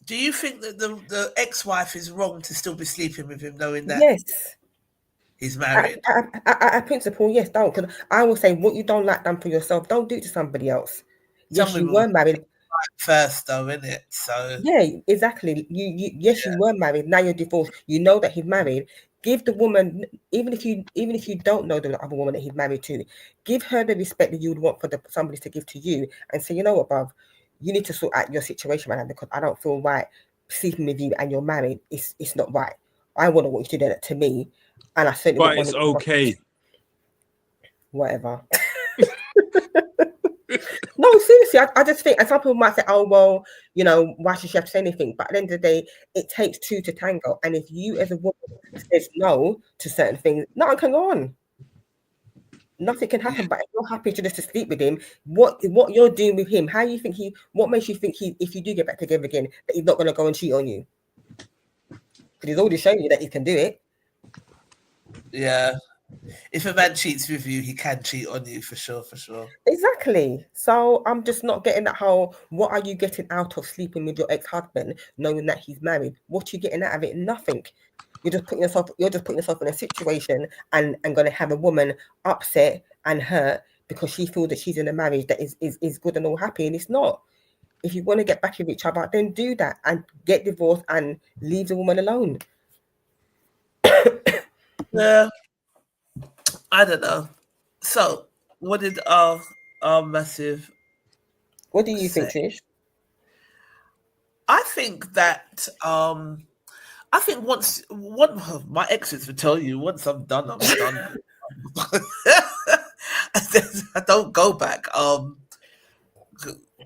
Do you think that the ex-wife is wrong to still be sleeping with him, knowing that he's married? At principle, yes, don't. Because I will say, what you don't like done for yourself, don't do it to somebody else. Yes, you were married first, though, isn't it? So yeah, exactly. You were married. Now you're divorced. You know that he's married. Give the woman, even if you don't know the other woman that he's married to, give her the respect that you would want for somebody to give to you, and say, you know what, bruv, you need to sort out your situation right now because I don't feel right sleeping with you and you're married. It's not right. I wouldn't want you to do that to me, and I certainly. But it's okay. Whatever. No, seriously, I just think, and some people might say, oh, well, you know, why should she have to say anything? But at the end of the day, it takes two to tango. And if you as a woman says no to certain things, nothing can go on. Nothing can happen. But if you're happy to just to sleep with him, what you're doing with him, how you think what makes you think if you do get back together again, that he's not going to go and cheat on you? Because he's already shown you that he can do it. Yeah. If a man cheats with you, he can cheat on you for sure. Exactly. So I'm just not getting that whole, what are you getting out of sleeping with your ex-husband, knowing that he's married? What are you getting out of it? Nothing. You're just putting yourself in a situation and going to have a woman upset and hurt because she feels that she's in a marriage that is good and all happy, and it's not. If you want to get back with each other, then do that and get divorced and leave the woman alone. Yeah. I don't know. So, what did our massive? What do you think, Trish? I think that I think once one of my exes would tell you, once I'm done, I'm done. I don't go back.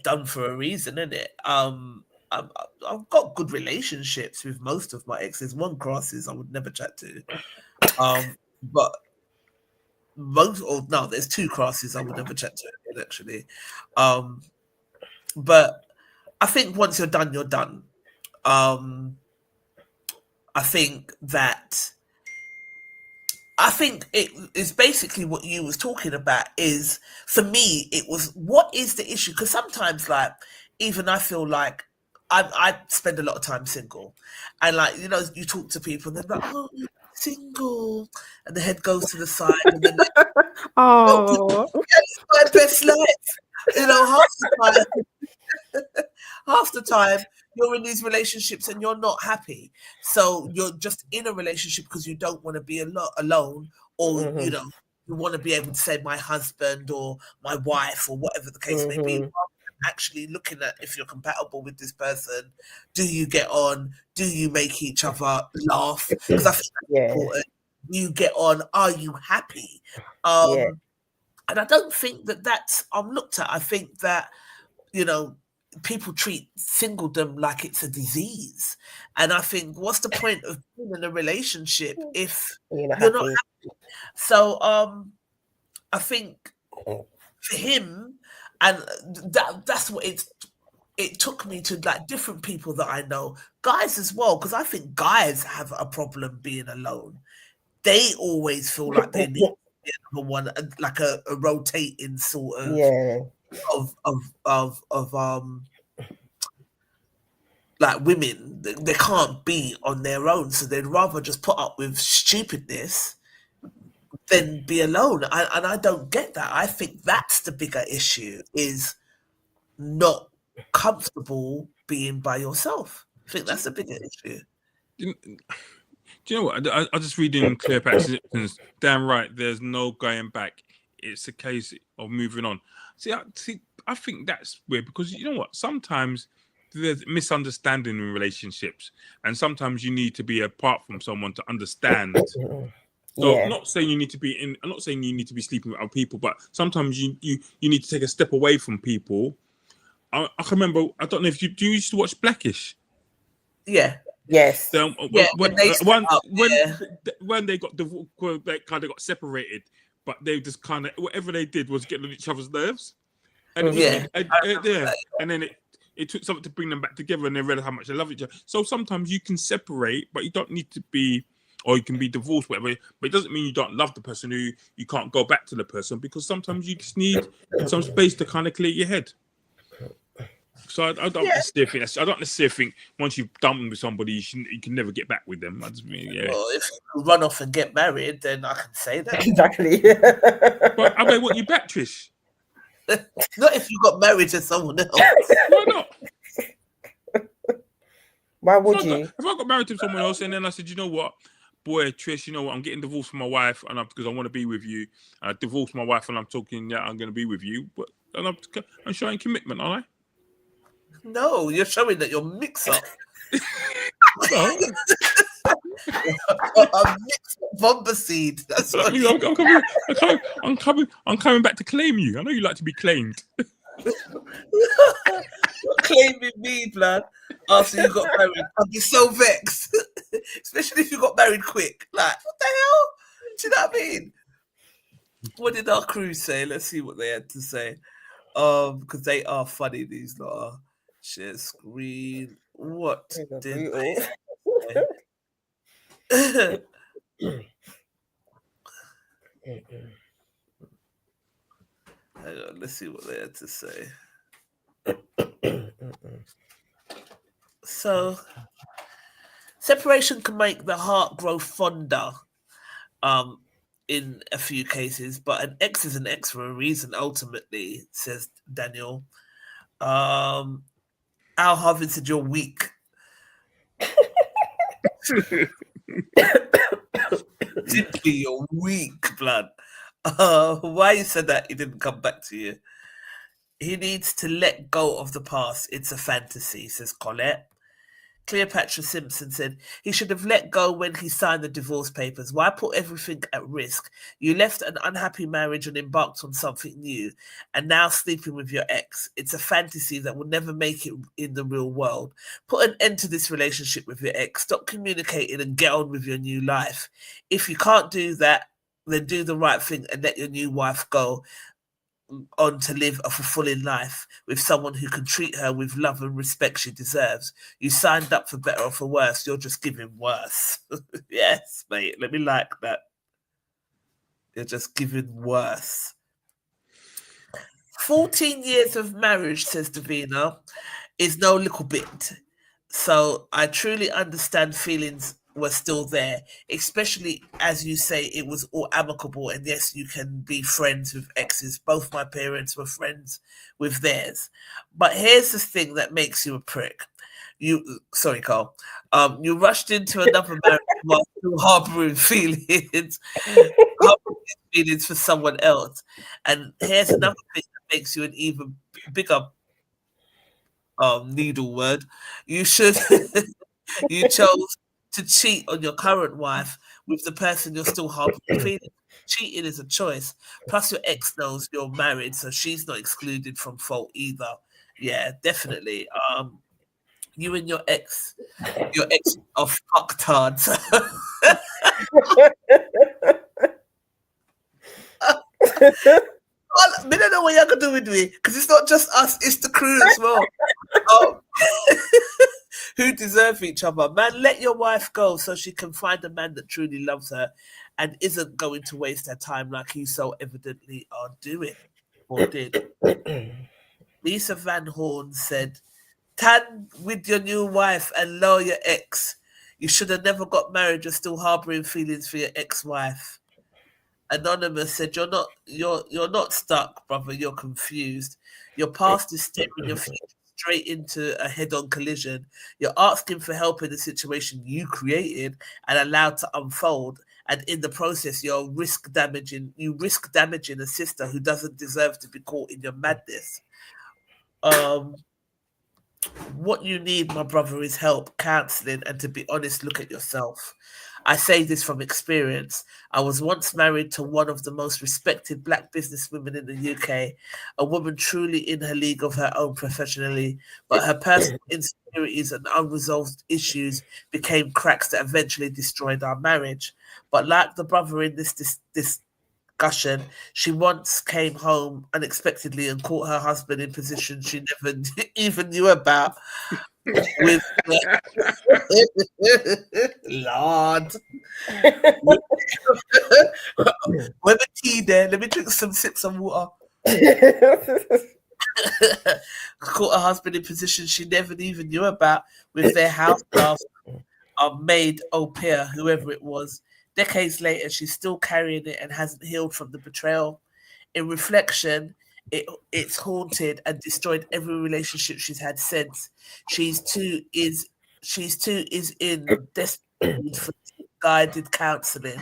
Done for a reason, isn't it? I've got good relationships with most of my exes. One crosses I would never chat to. But there's two crosses I would never chat to actually. But I think once you're done, you're done. I think it is basically what you was talking about. Is for me, it was what is the issue? Because sometimes, like, even I feel like I spend a lot of time single, and like you talk to people, and they're like, "Oh, you're single," and the head goes to the side, and then Oh, it's my best life. Half the time you're in these relationships and you're not happy. So you're just in a relationship because you don't want to be alone, or you want to be able to say my husband or my wife or whatever the case may be. Actually looking at if you're compatible with this person, do you get on? Do you make each other laugh? Because I think that's important. Do you get on? Are you happy? And I don't think that's looked at. I think that people treat singledom like it's a disease, and I think what's the point of being in a relationship if you're not happy? So I think for him, and that's what it took me to, like, different people that I know, guys as well, because I think guys have a problem being alone. They always feel like they need another one, like a rotating sort of like women. They can't be on their own, so they'd rather just put up with stupidness than be alone. And I don't get that. I think that's the bigger issue, is not comfortable being by yourself. I think that's the bigger issue. Do you know what? I just reading Cleopatra's Simpsons. Damn right, there's no going back. It's a case of moving on. See, I think that's weird, because you know what? Sometimes there's misunderstanding in relationships, and sometimes you need to be apart from someone to understand. So I'm not saying you need to be I'm not saying you need to be sleeping with other people, but sometimes you need to take a step away from people. I can remember. I don't know if you used to watch Blackish. Yeah. Yes. When they got divorced, they kind of got separated, but they just kind of, whatever they did was get on each other's nerves, and and then it took something to bring them back together, and they realized how much they love each other. So sometimes you can separate, but you don't need to be, or you can be divorced, whatever. But it doesn't mean you don't love the person, who you can't go back to the person, because sometimes you just need some space to kind of clear your head. So I don't necessarily think I don't necessarily think once you've done with somebody, you can never get back with them. I just mean, Well, if you run off and get married, then I can say that. Exactly. But I mean, what, you back, Trish? Not if you got married to someone else. Why not? Why would you? If I got married to someone else and then I said, you know what, boy, Trish, you know what, I'm getting divorced from my wife, and because I want to be with you. I divorced my wife, and I'm talking, I'm going to be with you, but I'm showing commitment, aren't I? No, you're showing that you're mixed up. No. A mixed bomber seed. That's what I'm coming back to claim you. I know you like to be claimed. You're claiming me, blood. After you got married, I'd be so vexed. Especially if you got married quick. Like, what the hell? Do you know what I mean? What did our crew say? Let's see what they had to say. Because they are funny, these lot are. Share screen. What did they say? Hang on, let's see what they had to say. So, separation can make the heart grow fonder, in a few cases, but an ex is an ex for a reason, ultimately, says Daniel. Al Harvin said you're weak. Simply, you're weak, blood. Why you said that? He didn't come back to you. He needs to let go of the past. It's a fantasy, says Colette. Cleopatra Simpson said he should have let go when he signed the divorce papers. Why put everything at risk? You left an unhappy marriage and embarked on something new, and now sleeping with your ex. It's a fantasy that will never make it in the real world. Put an end to this relationship with your ex. Stop communicating and get on with your new life. If you can't do that, then do the right thing and let your new wife go. on to live a fulfilling life with someone who can treat her with love and respect she deserves. You signed up for better or for worse. You're just giving worse. Yes, mate. Let me like that. You're just giving worse. 14 years of marriage, says Davina, is no little bit. So I truly understand feelings were still there, especially as you say it was all amicable. And yes, you can be friends with exes. Both my parents were friends with theirs. But here's the thing that makes you a prick. Sorry, Carl. You rushed into another marriage while still harboring feelings, for someone else. And here's another thing that makes you an even bigger needle word. You should you chose to cheat on your current wife with the person you're still harboring feelings. Cheating is a choice. Plus, your ex knows you're married, so she's not excluded from fault either. Yeah, definitely. You and your ex are fucktards. I don't know what you're gonna do with me because it's not just us; it's the crew as well. Who deserve each other. Man, let your wife go so she can find a man that truly loves her and isn't going to waste her time like you so evidently are doing or did. Lisa Van Horn said, "Tan with your new wife and lower your ex. You should have never got married. You're still harboring feelings for your ex-wife." Anonymous said, "You're not stuck, brother. You're confused. Your past is staring your future straight into a head-on collision. You're asking for help in a situation you created and allowed to unfold, and in the process, you risk damaging a sister who doesn't deserve to be caught in your madness. What you need, my brother, is help, counseling, and to be honest, look at yourself. I say this from experience. I was once married to one of the most respected black businesswomen in the UK, a woman truly in her league of her own professionally, but her personal insecurities and unresolved issues became cracks that eventually destroyed our marriage. But like the brother in this discussion, she once came home unexpectedly and caught her husband in position she never even knew about. With Lord, with the tea there, let me drink some sips of water. Caught her husband in position she never even knew about with their house staff, maid, au pair, whoever it was. Decades later, she's still carrying it and hasn't healed from the betrayal. In reflection, it's haunted and destroyed every relationship she's had since. She's too is in desperate need for guided counselling.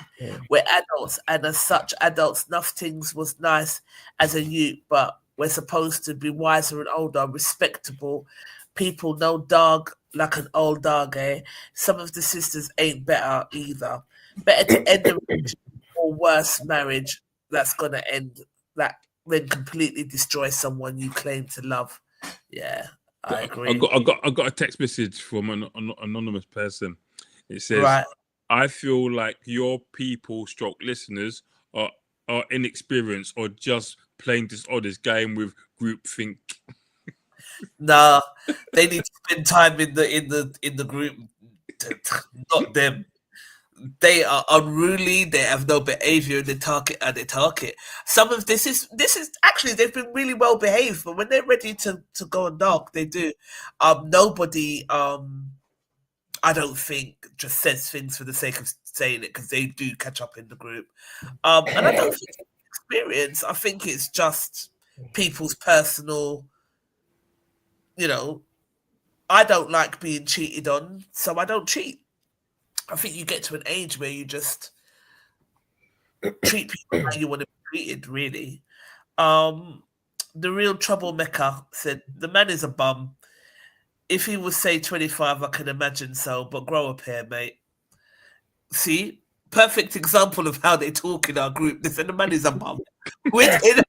We're adults, and as such, adults, nothing was nice as a youth, but we're supposed to be wiser and older, respectable people. No dog like an old dog, eh? Some of the sisters ain't better either. Better to end a relationship or worse, marriage that's gonna end that than completely destroy someone you claim to love. Yeah, I agree. I got a text message from an anonymous person. It says, Right. "I feel like your people, listeners, are inexperienced or just playing dishonest game with groupthink." Nah, they need to spend time in the group. Not them. They are unruly. They have no behavior. They target. Some of this is actually they've been really well behaved, but when they're ready to go and knock, they do. Nobody. I don't think just says things for the sake of saying it because they do catch up in the group. And I don't think it's experience. I think it's just people's personal. I don't like being cheated on, so I don't cheat. I think you get to an age where you just treat people how you want to be treated, really. The real troublemaker said, the man is a bum. If he was, say, 25, I can imagine so, but grow up here, mate. See? Perfect example of how they talk in our group. They said, the man is a bum. Do you know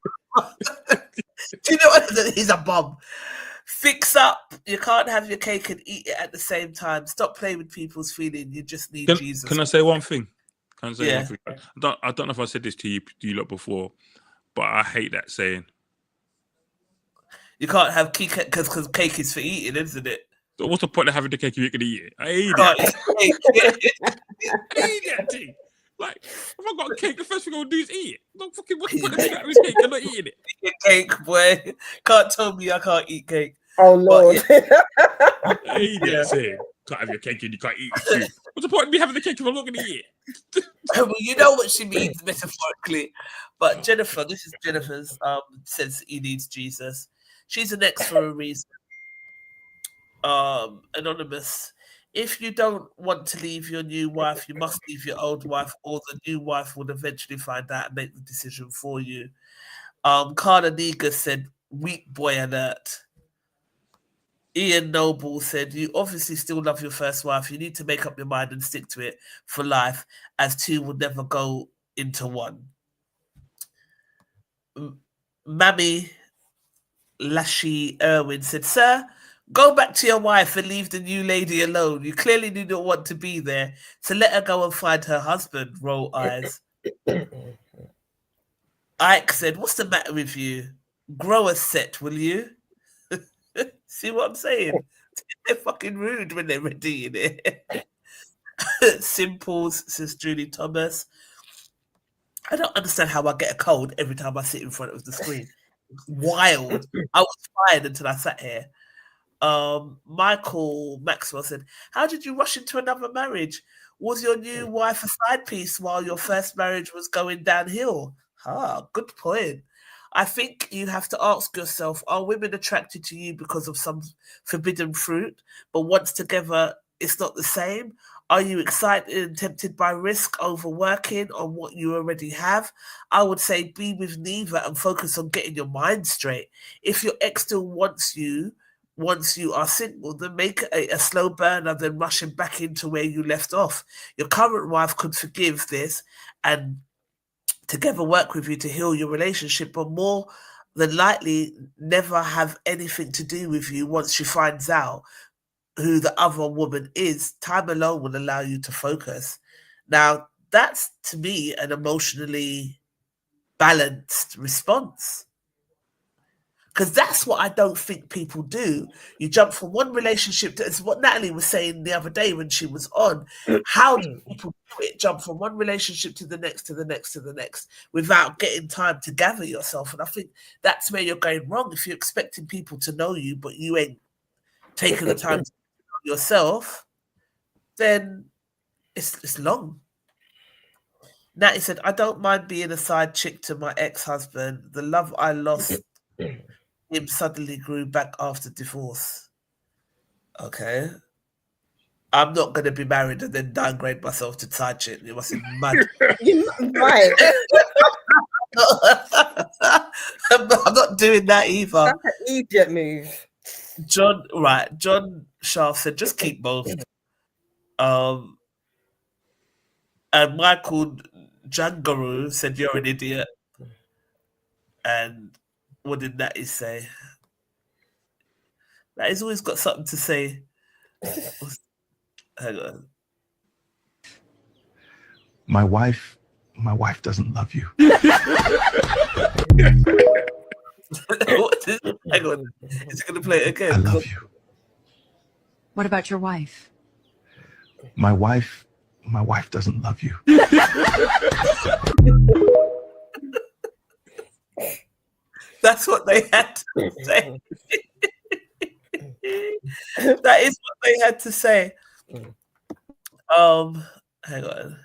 what? He's a bum. Fix up. You can't have your cake and eat it at the same time. Stop playing with people's feelings. You just need Jesus. Can I say one thing? One thing? I don't know if I said this to you lot before, but I hate that saying. You can't have cake because cake is for eating, isn't it? So what's the point of having the cake if you're gonna eat it? I hate Can't it. eat cake. I hate that thing. Like, if I got cake, the first thing I would do is eat it. No fucking what's the point of me having cake and not eating it? Cake, boy. Can't tell me I can't eat cake. Oh Lord. I hate that saying. Can't have your cake and you can't eat it too. What's the point of me having the cake if I'm not gonna eat it? Well, you know what she means metaphorically. But Jennifer, this is Jennifer's says he needs Jesus. She's an ex for a reason. Anonymous. If you don't want to leave your new wife, you must leave your old wife, or the new wife will eventually find out and make the decision for you. Carla Negus said, weak boy alert. Ian Noble said, you obviously still love your first wife. You need to make up your mind and stick to it for life, as two will never go into one. Mammy Lashy Irwin said, sir, go back to your wife and leave the new lady alone. You clearly do not want to be there, so let her go and find her husband. Roll eyes. Ike said, what's the matter with you? Grow a set, will you? See what I'm saying? They're fucking rude when they're ready in it. Simples, says Julie Thomas. I don't understand how I get a cold every time I sit in front of the screen. It's wild. I was fired until I sat here. Michael Maxwell said, how did you rush into another marriage? Was your new wife a side piece while your first marriage was going downhill? Good point. I think you have to ask yourself, are women attracted to you because of some forbidden fruit, but once together, it's not the same? Are you excited and tempted by risk over working on what you already have? I would say be with neither and focus on getting your mind straight. If your ex still wants you once you are single, then make a slow burner, then rushing back into where you left off. Your current wife could forgive this and together work with you to heal your relationship, but more than likely never have anything to do with you once she finds out who the other woman is. Time alone will allow you to focus. Now, that's to me an emotionally balanced response. Because that's what I don't think people do. You jump from one relationship to, it's what Natalie was saying the other day when she was on. How do people do it? Jump from one relationship to the next, to the next, to the next, without getting time to gather yourself. And I think that's where you're going wrong. If you're expecting people to know you, but you ain't taking the time to know yourself, then it's long. Natty said, I don't mind being a side chick to my ex-husband. The love I lost him suddenly grew back after divorce. Okay. I'm not going to be married and then downgrade myself to side chick. You must be mad. You're not right. I'm not doing that either. That's an idiot move. John Shaw said, just keep both. And Michael Jangaru said, you're an idiot. And what did Natty say? Natty's always got something to say. Hang on. My wife doesn't love you. Hang on. Is he going to play it again? I love you. What about your wife? My wife doesn't love you. That's what they had to say. That is what they had to say. Hang on.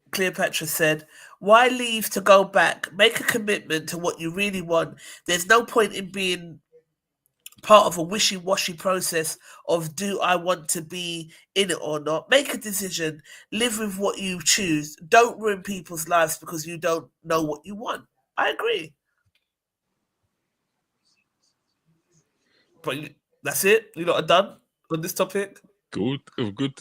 Cleopatra said, why leave to go back? Make a commitment to what you really want. There's no point in being part of a wishy-washy process of do I want to be in it or not. Make a decision. Live with what you choose. Don't ruin people's lives because you don't know what you want. I agree. But that's it? You lot are done on this topic? Good. Good.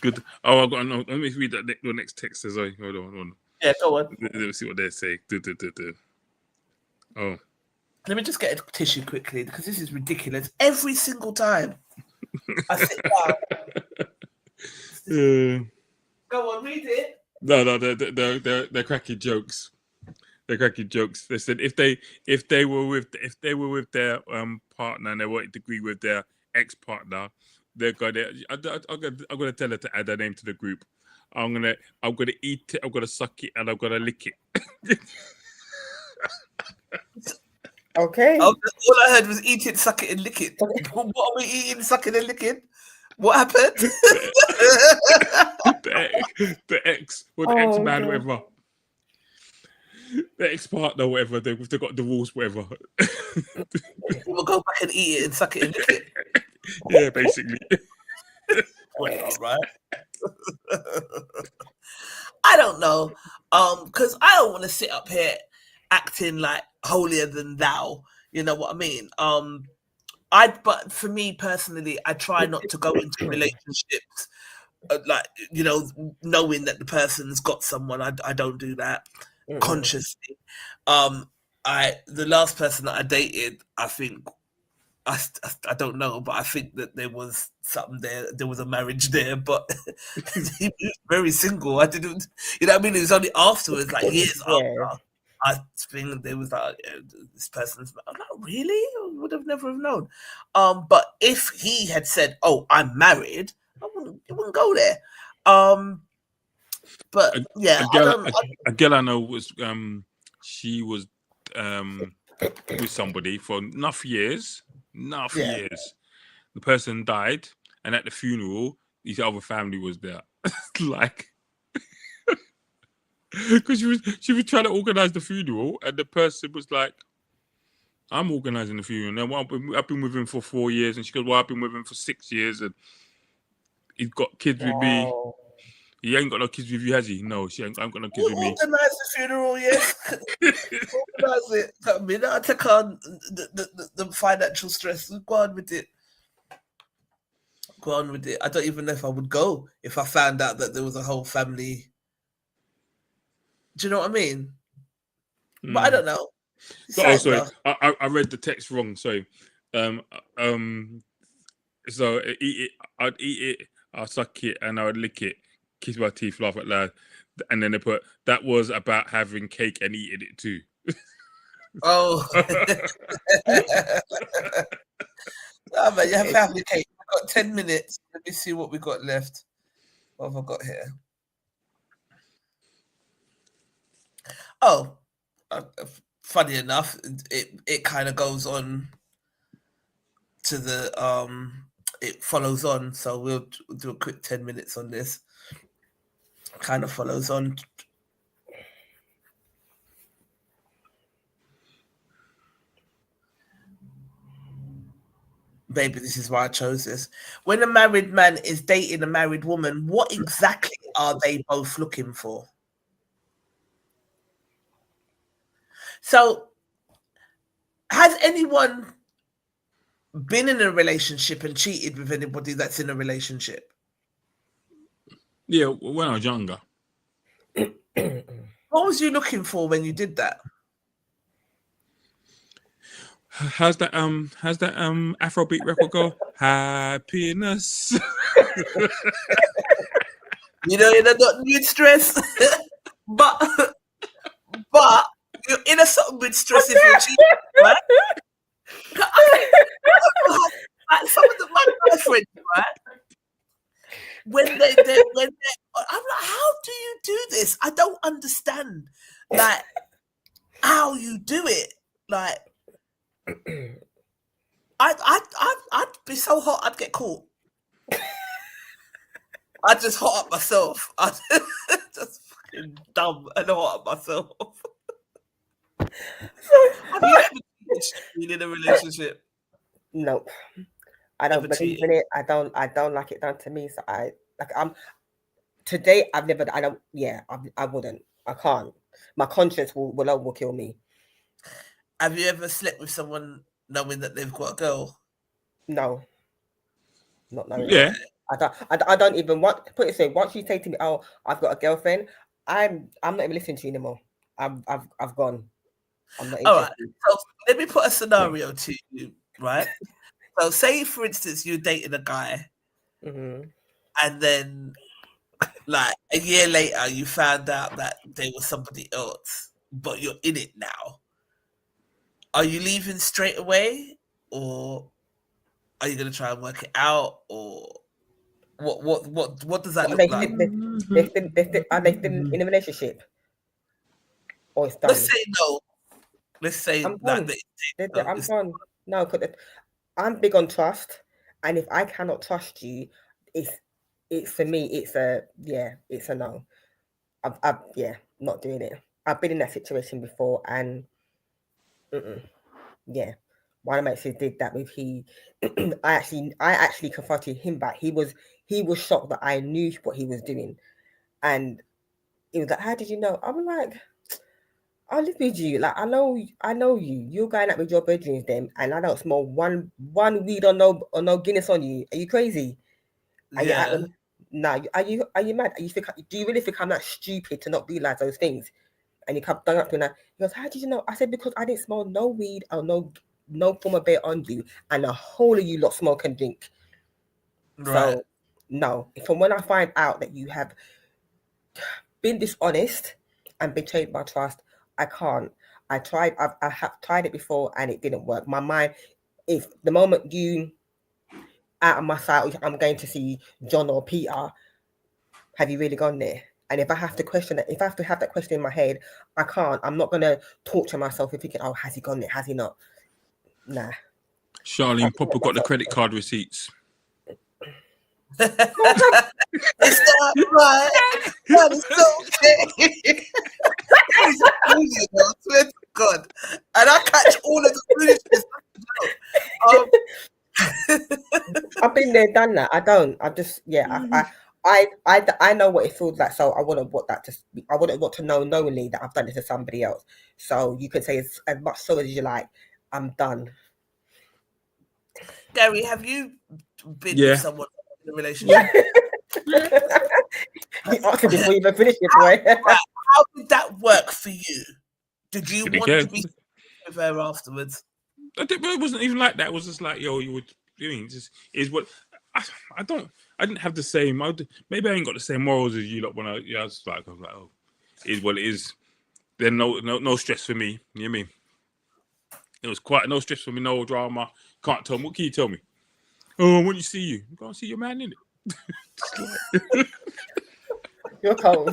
Good. Oh, I've got no. Let me read that the next text as well. Hold on. Yeah, go on. Let's see what they say. Oh. Let me just get a tissue quickly because this is ridiculous. Every single time I sit down. Go on, read it. No, they're cracking jokes. They're cracking jokes. They said if they were with their partner and they wanted to agree with their ex-partner, they're gonna. I'm gonna tell her to add her name to the group. I'm gonna eat it. I'm gonna suck it, and I'm gonna lick it. Okay. All I heard was eat it, suck it, and lick it. What are we eating, sucking, and licking? What happened? the ex man, whatever. The ex-partner, whatever. They got divorced, whatever. We'll go back and eat it and suck it and lick it. Yeah, basically. Well, right. I don't know, because I don't want to sit up here acting like holier than thou. You know what I mean? But for me personally, I try not to go into relationships like, you know, knowing that the person's got someone. I don't do that consciously. The last person that I dated, I think. I don't know, but I think that there was something there. There was a marriage there, but he was very single. I didn't, you know what I mean? It was only afterwards, like years after, I think there was like, this person's. I'm like, really? I would have never have known. But if he had said, "Oh, I'm married," it wouldn't go there. But yeah, a girl I know was she was with somebody for enough years. Years. The person died, and at the funeral, his other family was there. Like, because she was trying to organize the funeral, and the person was like, "I'm organizing the funeral." And I've been with him for 4 years, and she goes, "Well, I've been with him for 6 years, and he's got kids with me." He ain't got no kids with you, has he? No, she ain't got no kids with me. Organise the funeral, yes. Organise it. I mean, I take on the financial stress. Go on with it. Go on with it. I don't even know if I would go if I found out that there was a whole family. Do you know what I mean? But I don't know. Oh, sorry, I read the text wrong. Sorry. So I'd eat it, I'd suck it, and I would lick it. Kiss my teeth, laugh out loud, and then they put that was about having cake and eating it too. Oh, no, man, you have to have your cake. We've got 10 minutes. Let me see what we got left. What have I got here? Oh, funny enough, it kind of goes on to the it follows on. So we'll do a quick 10 minutes on this. Kind of follows on. Maybe this is why I chose this. When a married man is dating a married woman, what exactly are they both looking for? So, has anyone been in a relationship and cheated with anybody that's in a relationship? Yeah, when I was younger. What was you looking for when you did that? How's that Afrobeat record go? Happiness. You know, you're not with stress, but you're in a something with stress if you're cheating, right? Like some of my girlfriends, right? When I'm like, how do you do this? I don't understand, like, how you do it. Like, I'd be so hot, I'd get caught. I'd just hot up myself. I'd just fucking dumb and hot up myself. Have you ever been in a relationship? Nope. I don't believe in it. I don't like it done to me. So I wouldn't. I can't. My conscience will kill me. Have you ever slept with someone knowing that they've got a girl? No. Not knowing. Yeah. I don't even want put it this way. Once you say to me, "Oh, I've got a girlfriend," I'm not even listening to you anymore. I've gone. I'm not interested. All right. So let me put a scenario to you, right? So say, for instance, you're dating a guy, and then, like, a year later, you found out that there was somebody else, but you're in it now. Are you leaving straight away, or are you going to try and work it out, or what does that Are look like? they still in a relationship? Or it's done? Let's say no. Let's say I'm that done. no, I'm done. No, because I'm big on trust, and if I cannot trust you, it's for me. It's a no. I've not doing it. I've been in that situation before, and yeah, one of my exes did that with he. I actually confronted him back. He was shocked that I knew what he was doing, and he was like, "How did you know?" I'm like, I live with you. Like I know you. You're going out with your bedrooms, then, and I don't smell one weed or no Guinness on you. Are you crazy? Are you Yeah. acting? Nah. Are you mad? Do you really think I'm that stupid to not realize those things? And he come done up to me. He goes, "How did you know?" I said, "Because I didn't smell no weed or no form of bait on you, and the whole of you lot smoke and drink." Right. So no. From when I find out that you have been dishonest and betrayed my trust, I can't. I have tried it before and it didn't work. My mind, if the moment you out of my sight, I'm going to see John or Peter, have you really gone there? And if I have to question it, if I have to have that question in my head, I can't. I'm not going to torture myself with thinking, oh, has he gone there? Has he not? Nah. Charlene Popper got the credit card receipts. Is that right? That is okay. I swear to God. And I catch all of the foolishness. I've been there, done that. I don't. I just, I know what it feels like. So I wouldn't want that to. I wouldn't want to know knowingly that I've done it to somebody else. So you can say as much so as you like. I'm done. Gary, have you been with someone in a relationship? He answered before you even finished it, boy. How did that work for you? Did you want to be with her afterwards? It wasn't even like that. It was just like, yo, you would doing just is what I didn't have the same. Maybe I ain't got the same morals as you lot when I was like, oh, it is what it is. Then no stress for me. You know what I mean? It was quite no stress for me, no drama. Can't tell me. What can you tell me? Oh, when you see you, go and see your man in it. You're cold.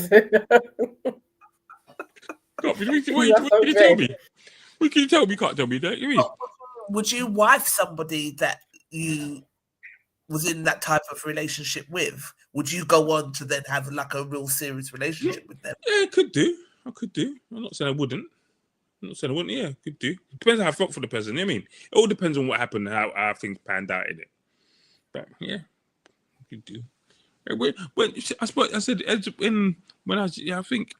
What can you tell me? What can you tell me? You can't tell me that. You mean? Would you wife somebody that you was in that type of relationship with? Would you go on to then have like a real serious relationship with them? Yeah, I could do. I'm not saying I wouldn't. Yeah, could do. Depends how I felt for the person. You know what I mean? It all depends on what happened and how things panned out in it. But yeah, could do. When I suppose I said when I was, I think.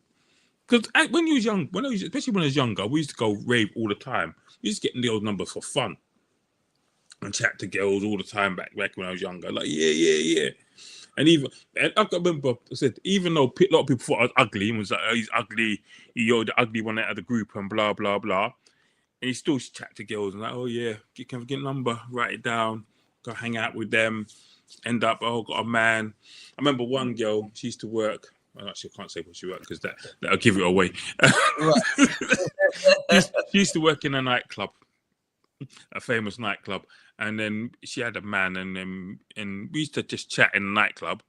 Because when you was young, especially when I was younger, we used to go rave all the time. We used to get girls' numbers for fun and chat to girls all the time back when I was younger. Like, yeah. And I remember I said, even though a lot of people thought I was ugly, and was like, oh, he's ugly, you're the ugly one out of the group, and blah, blah, blah. And he still chat to girls and like, oh, yeah, can we get a number, write it down, go hang out with them, end up, oh, got a man. I remember one girl, she used to work. Well, actually, I can't say what she worked because that'll give it away. She used to work in a nightclub, a famous nightclub, and then she had a man, and we used to just chat in the nightclub,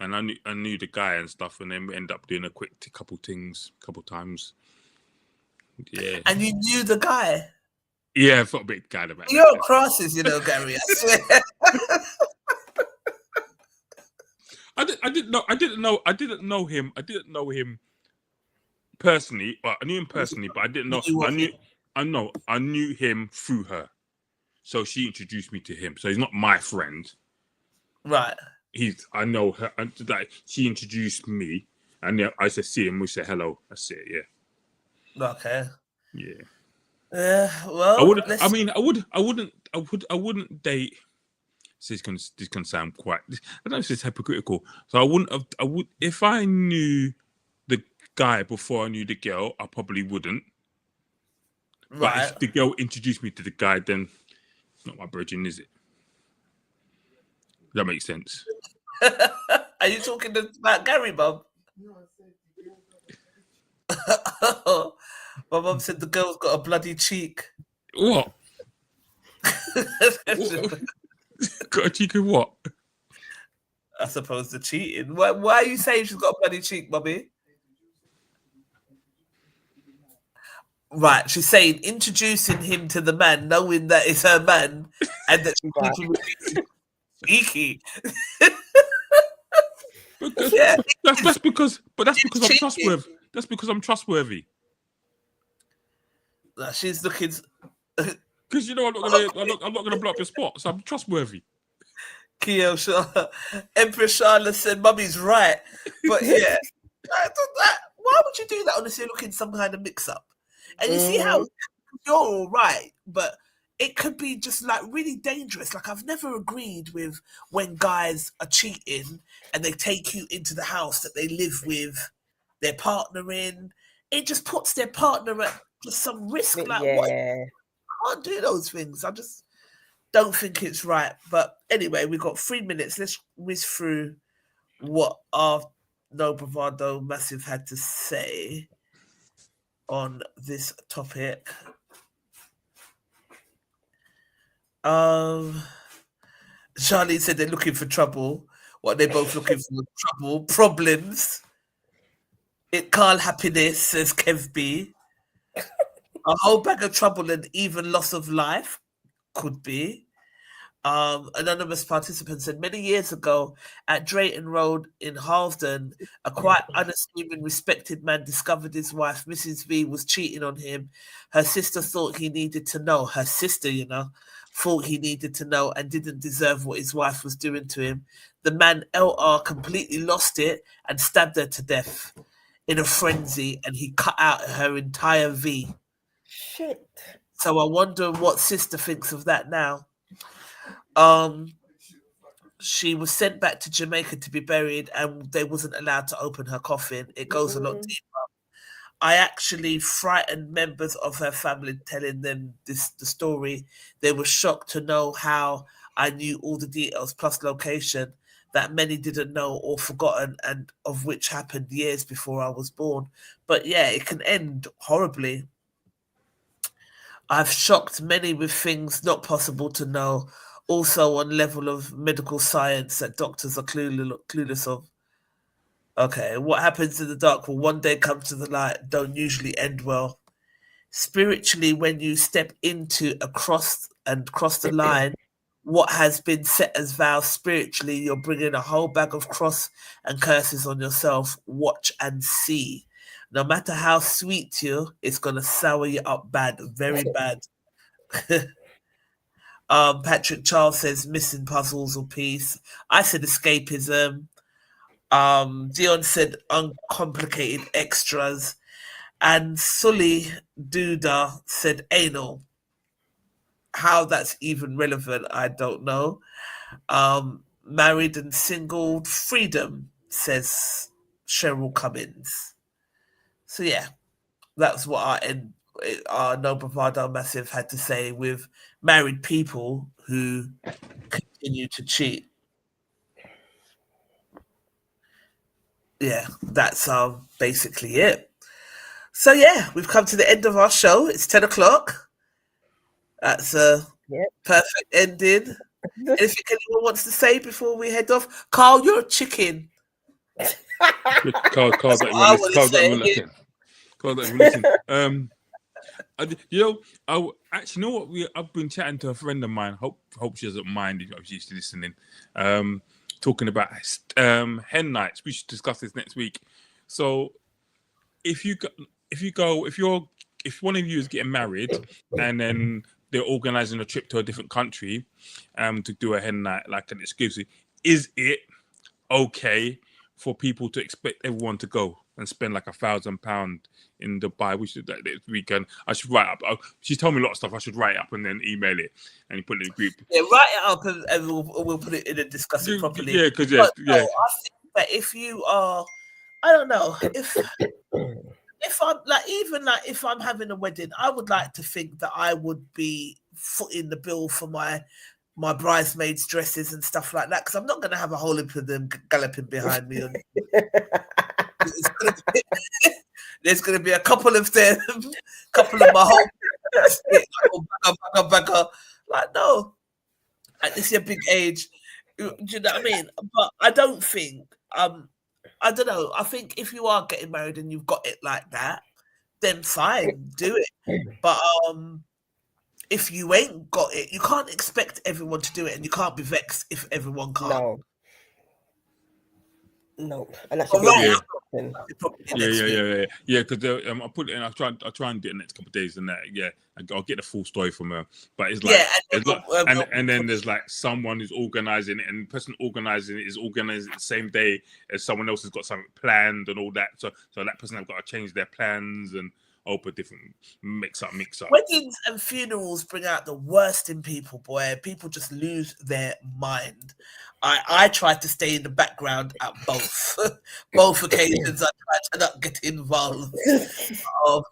and I knew the guy and stuff, and then we end up doing a quick couple times. Yeah. And you knew the guy? Yeah, I felt a bit kind about it. You're crosses, you know, Gary. I swear. I didn't know him personally. Well, I knew him personally, but I didn't know. I knew him through her. So she introduced me to him. So he's not my friend. Right. I know her. She introduced me, and I said, see him. We said hello. That's it. Yeah. Okay. Yeah. Well, I wouldn't date. This can sound quite. I don't know if it's hypocritical. So I would if I knew the guy before I knew the girl, I probably wouldn't. Right. But if the girl introduced me to the guy, then it's not my virgin, is it? That makes sense. Are you talking about Gary, Bob? My mum said the girl's got a bloody cheek. What? Got a cheek of what? I suppose the cheating. Why are you saying she's got a bloody cheek, mummy? Right, she's saying introducing him to the man, knowing that it's her man, and that she's cheeky. Yeah. That's because I'm trustworthy. That's because I'm trustworthy. She's looking. Because you know I'm not gonna blow up your spot, so I'm trustworthy. Keo Empress Charlotte said, "Mummy's right," but yeah, why would you do that? Honestly, looking some kind of mix-up, and you see how you're all right, but it could be just like really dangerous. Like I've never agreed with when guys are cheating and they take you into the house that they live with their partner in. It just puts their partner at just some risk. Like what? I can't do those things. I just don't think it's right. But anyway, we've got 3 minutes. Let's whiz through what our No Bravado Massive had to say on this topic. Charlene said they're looking for trouble. What they're both looking for? Trouble, problems. It can't happiness, says Kev B. A whole bag of trouble and even loss of life could be. Anonymous participant said many years ago at Drayton Road in Halsden, a quite unassuming, respected man discovered his wife, Mrs. V, was cheating on him. Her sister thought he needed to know. Her sister, thought he needed to know and didn't deserve what his wife was doing to him. The man, LR, completely lost it and stabbed her to death in a frenzy, and he cut out her entire V. Shit. So I wonder what sister thinks of that now. She was sent back to Jamaica to be buried, and they wasn't allowed to open her coffin. It goes a lot deeper. I actually frightened members of her family, telling them the story. They were shocked to know how I knew all the details plus location that many didn't know or forgotten, and of which happened years before I was born. But yeah, it can end horribly. I've shocked many with things not possible to know, also on level of medical science that doctors are clueless of. Okay, what happens in the dark will one day come to the light, don't usually end well. Spiritually, when you step into cross the line, what has been set as vows spiritually, you're bringing a whole bag of cross and curses on yourself. Watch and see. No matter how sweet you, it's going to sour you up bad, very bad. Patrick Charles says missing puzzles or peace. I said escapism. Dion said uncomplicated extras. And Sully Duda said anal. How that's even relevant, I don't know. Married and single freedom, says Cheryl Cummins. So yeah, that's what our No Bravado Massive had to say with married people who continue to cheat. Yeah, that's basically it. So yeah, we've come to the end of our show. It's 10 o'clock. That's a perfect ending. Anything anyone wants to say before we head off? Carl, you're a chicken. Carl's not even looking. Actually, you know what? I've been chatting to a friend of mine. Hope she doesn't mind if she's listening. Talking about hen nights. We should discuss this next week. So, if one of you is getting married and then they're organising a trip to a different country, to do a hen night like an exclusive, is it okay for people to expect everyone to go and spend like £1,000 in Dubai? We should that this weekend. I should write up. She told me a lot of stuff. I should write it up and then email it and put it in the group. Yeah, write it up and we'll put it in and discuss it properly. Yeah, because I think that if you are, I don't know, if I'm if I'm having a wedding, I would like to think that I would be footing the bill for my bridesmaids' dresses and stuff like that, because I'm not going to have a whole heap of them galloping behind me. There's going to be a couple of them couple of my whole bagger. Like, no, at this your big age, do you know what I mean? But I don't think, I don't know. I think if you are getting married and you've got it like that, then fine, do it. But if you ain't got it, you can't expect everyone to do it, and you can't be vexed if everyone can't. No, and that's Yeah. yeah. Yeah. Because I put it in. I try and get the next couple of days and that. Yeah, I'll get the full story from her. But it's like, and then there's like someone who's organising it, and the person organising it is organising it the same day as someone else has got something planned and all that. So that person have got to change their plans and open different mix up. Weddings and funerals bring out the worst in people, boy. People just lose their mind. I tried to stay in the background at both occasions. I tried to not get involved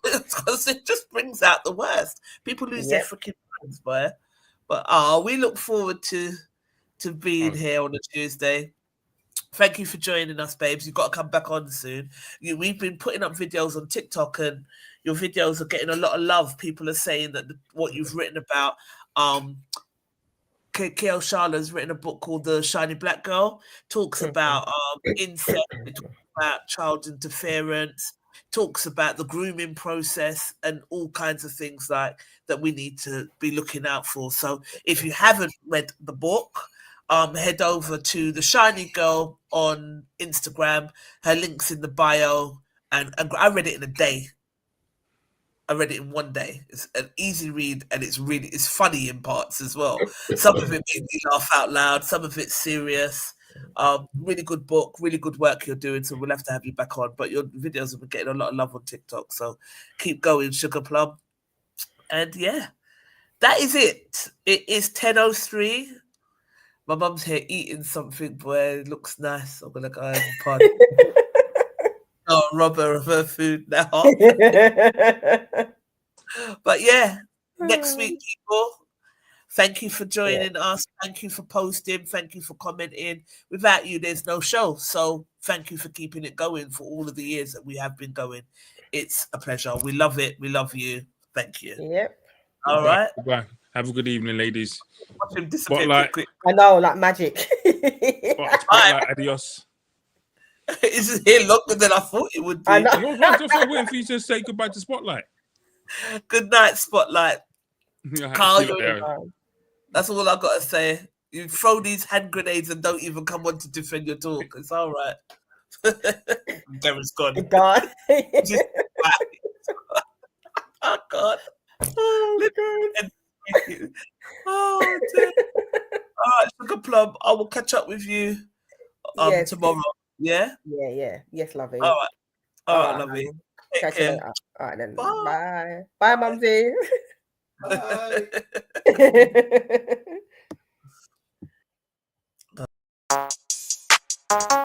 because it just brings out the worst. People lose their freaking minds, boy. But we look forward to being here on a Tuesday. Thank you for joining us, babes. You've got to come back on soon. We've been putting up videos on TikTok, and your videos are getting a lot of love. People are saying that what you've written about. K.L. Sharla's written a book called The Shiny Black Girl. Talks about incest, it talks about child interference, talks about the grooming process, and all kinds of things like that we need to be looking out for. So if you haven't read the book, head over to The Shiny Girl on Instagram. Her link's in the bio, and I read it in a day. I read it in one day. It's an easy read, and it's funny in parts as well. Some of it made me laugh out loud. Some of it's serious. Really good book, really good work you're doing. So we'll have to have you back on. But your videos have been getting a lot of love on TikTok. So keep going, Sugar Plum. And yeah, that is it. It is 10:03. My mum's here eating something, boy. It looks nice. I'm gonna go and party. Rob her of her food now. But yeah, next week, people, thank you for joining us. Thank you for posting. Thank you for commenting. Without you, there's no show. So thank you for keeping it going for all of the years that we have been going. It's a pleasure. We love it. We love you. Thank you. Yep. All right. Goodbye. Have a good evening, ladies. Watch him disappear quick. I know, like magic. Spotlight, adios. It's here longer than I thought it would be. I was waiting for you to say goodbye to Spotlight. Good night, Spotlight. Carl, there. That's all I got to say. You throw these hand grenades and don't even come on to defend your talk. It's all right. Derek's gone. Oh, God. Oh, God. Oh, dear. All right, Sugar Plum, I will catch up with you tomorrow. Yeah? Yeah. Yes, lovey. All right, lovey. Catch you later. All right, then. Bye. Bye, Mumsy. Bye.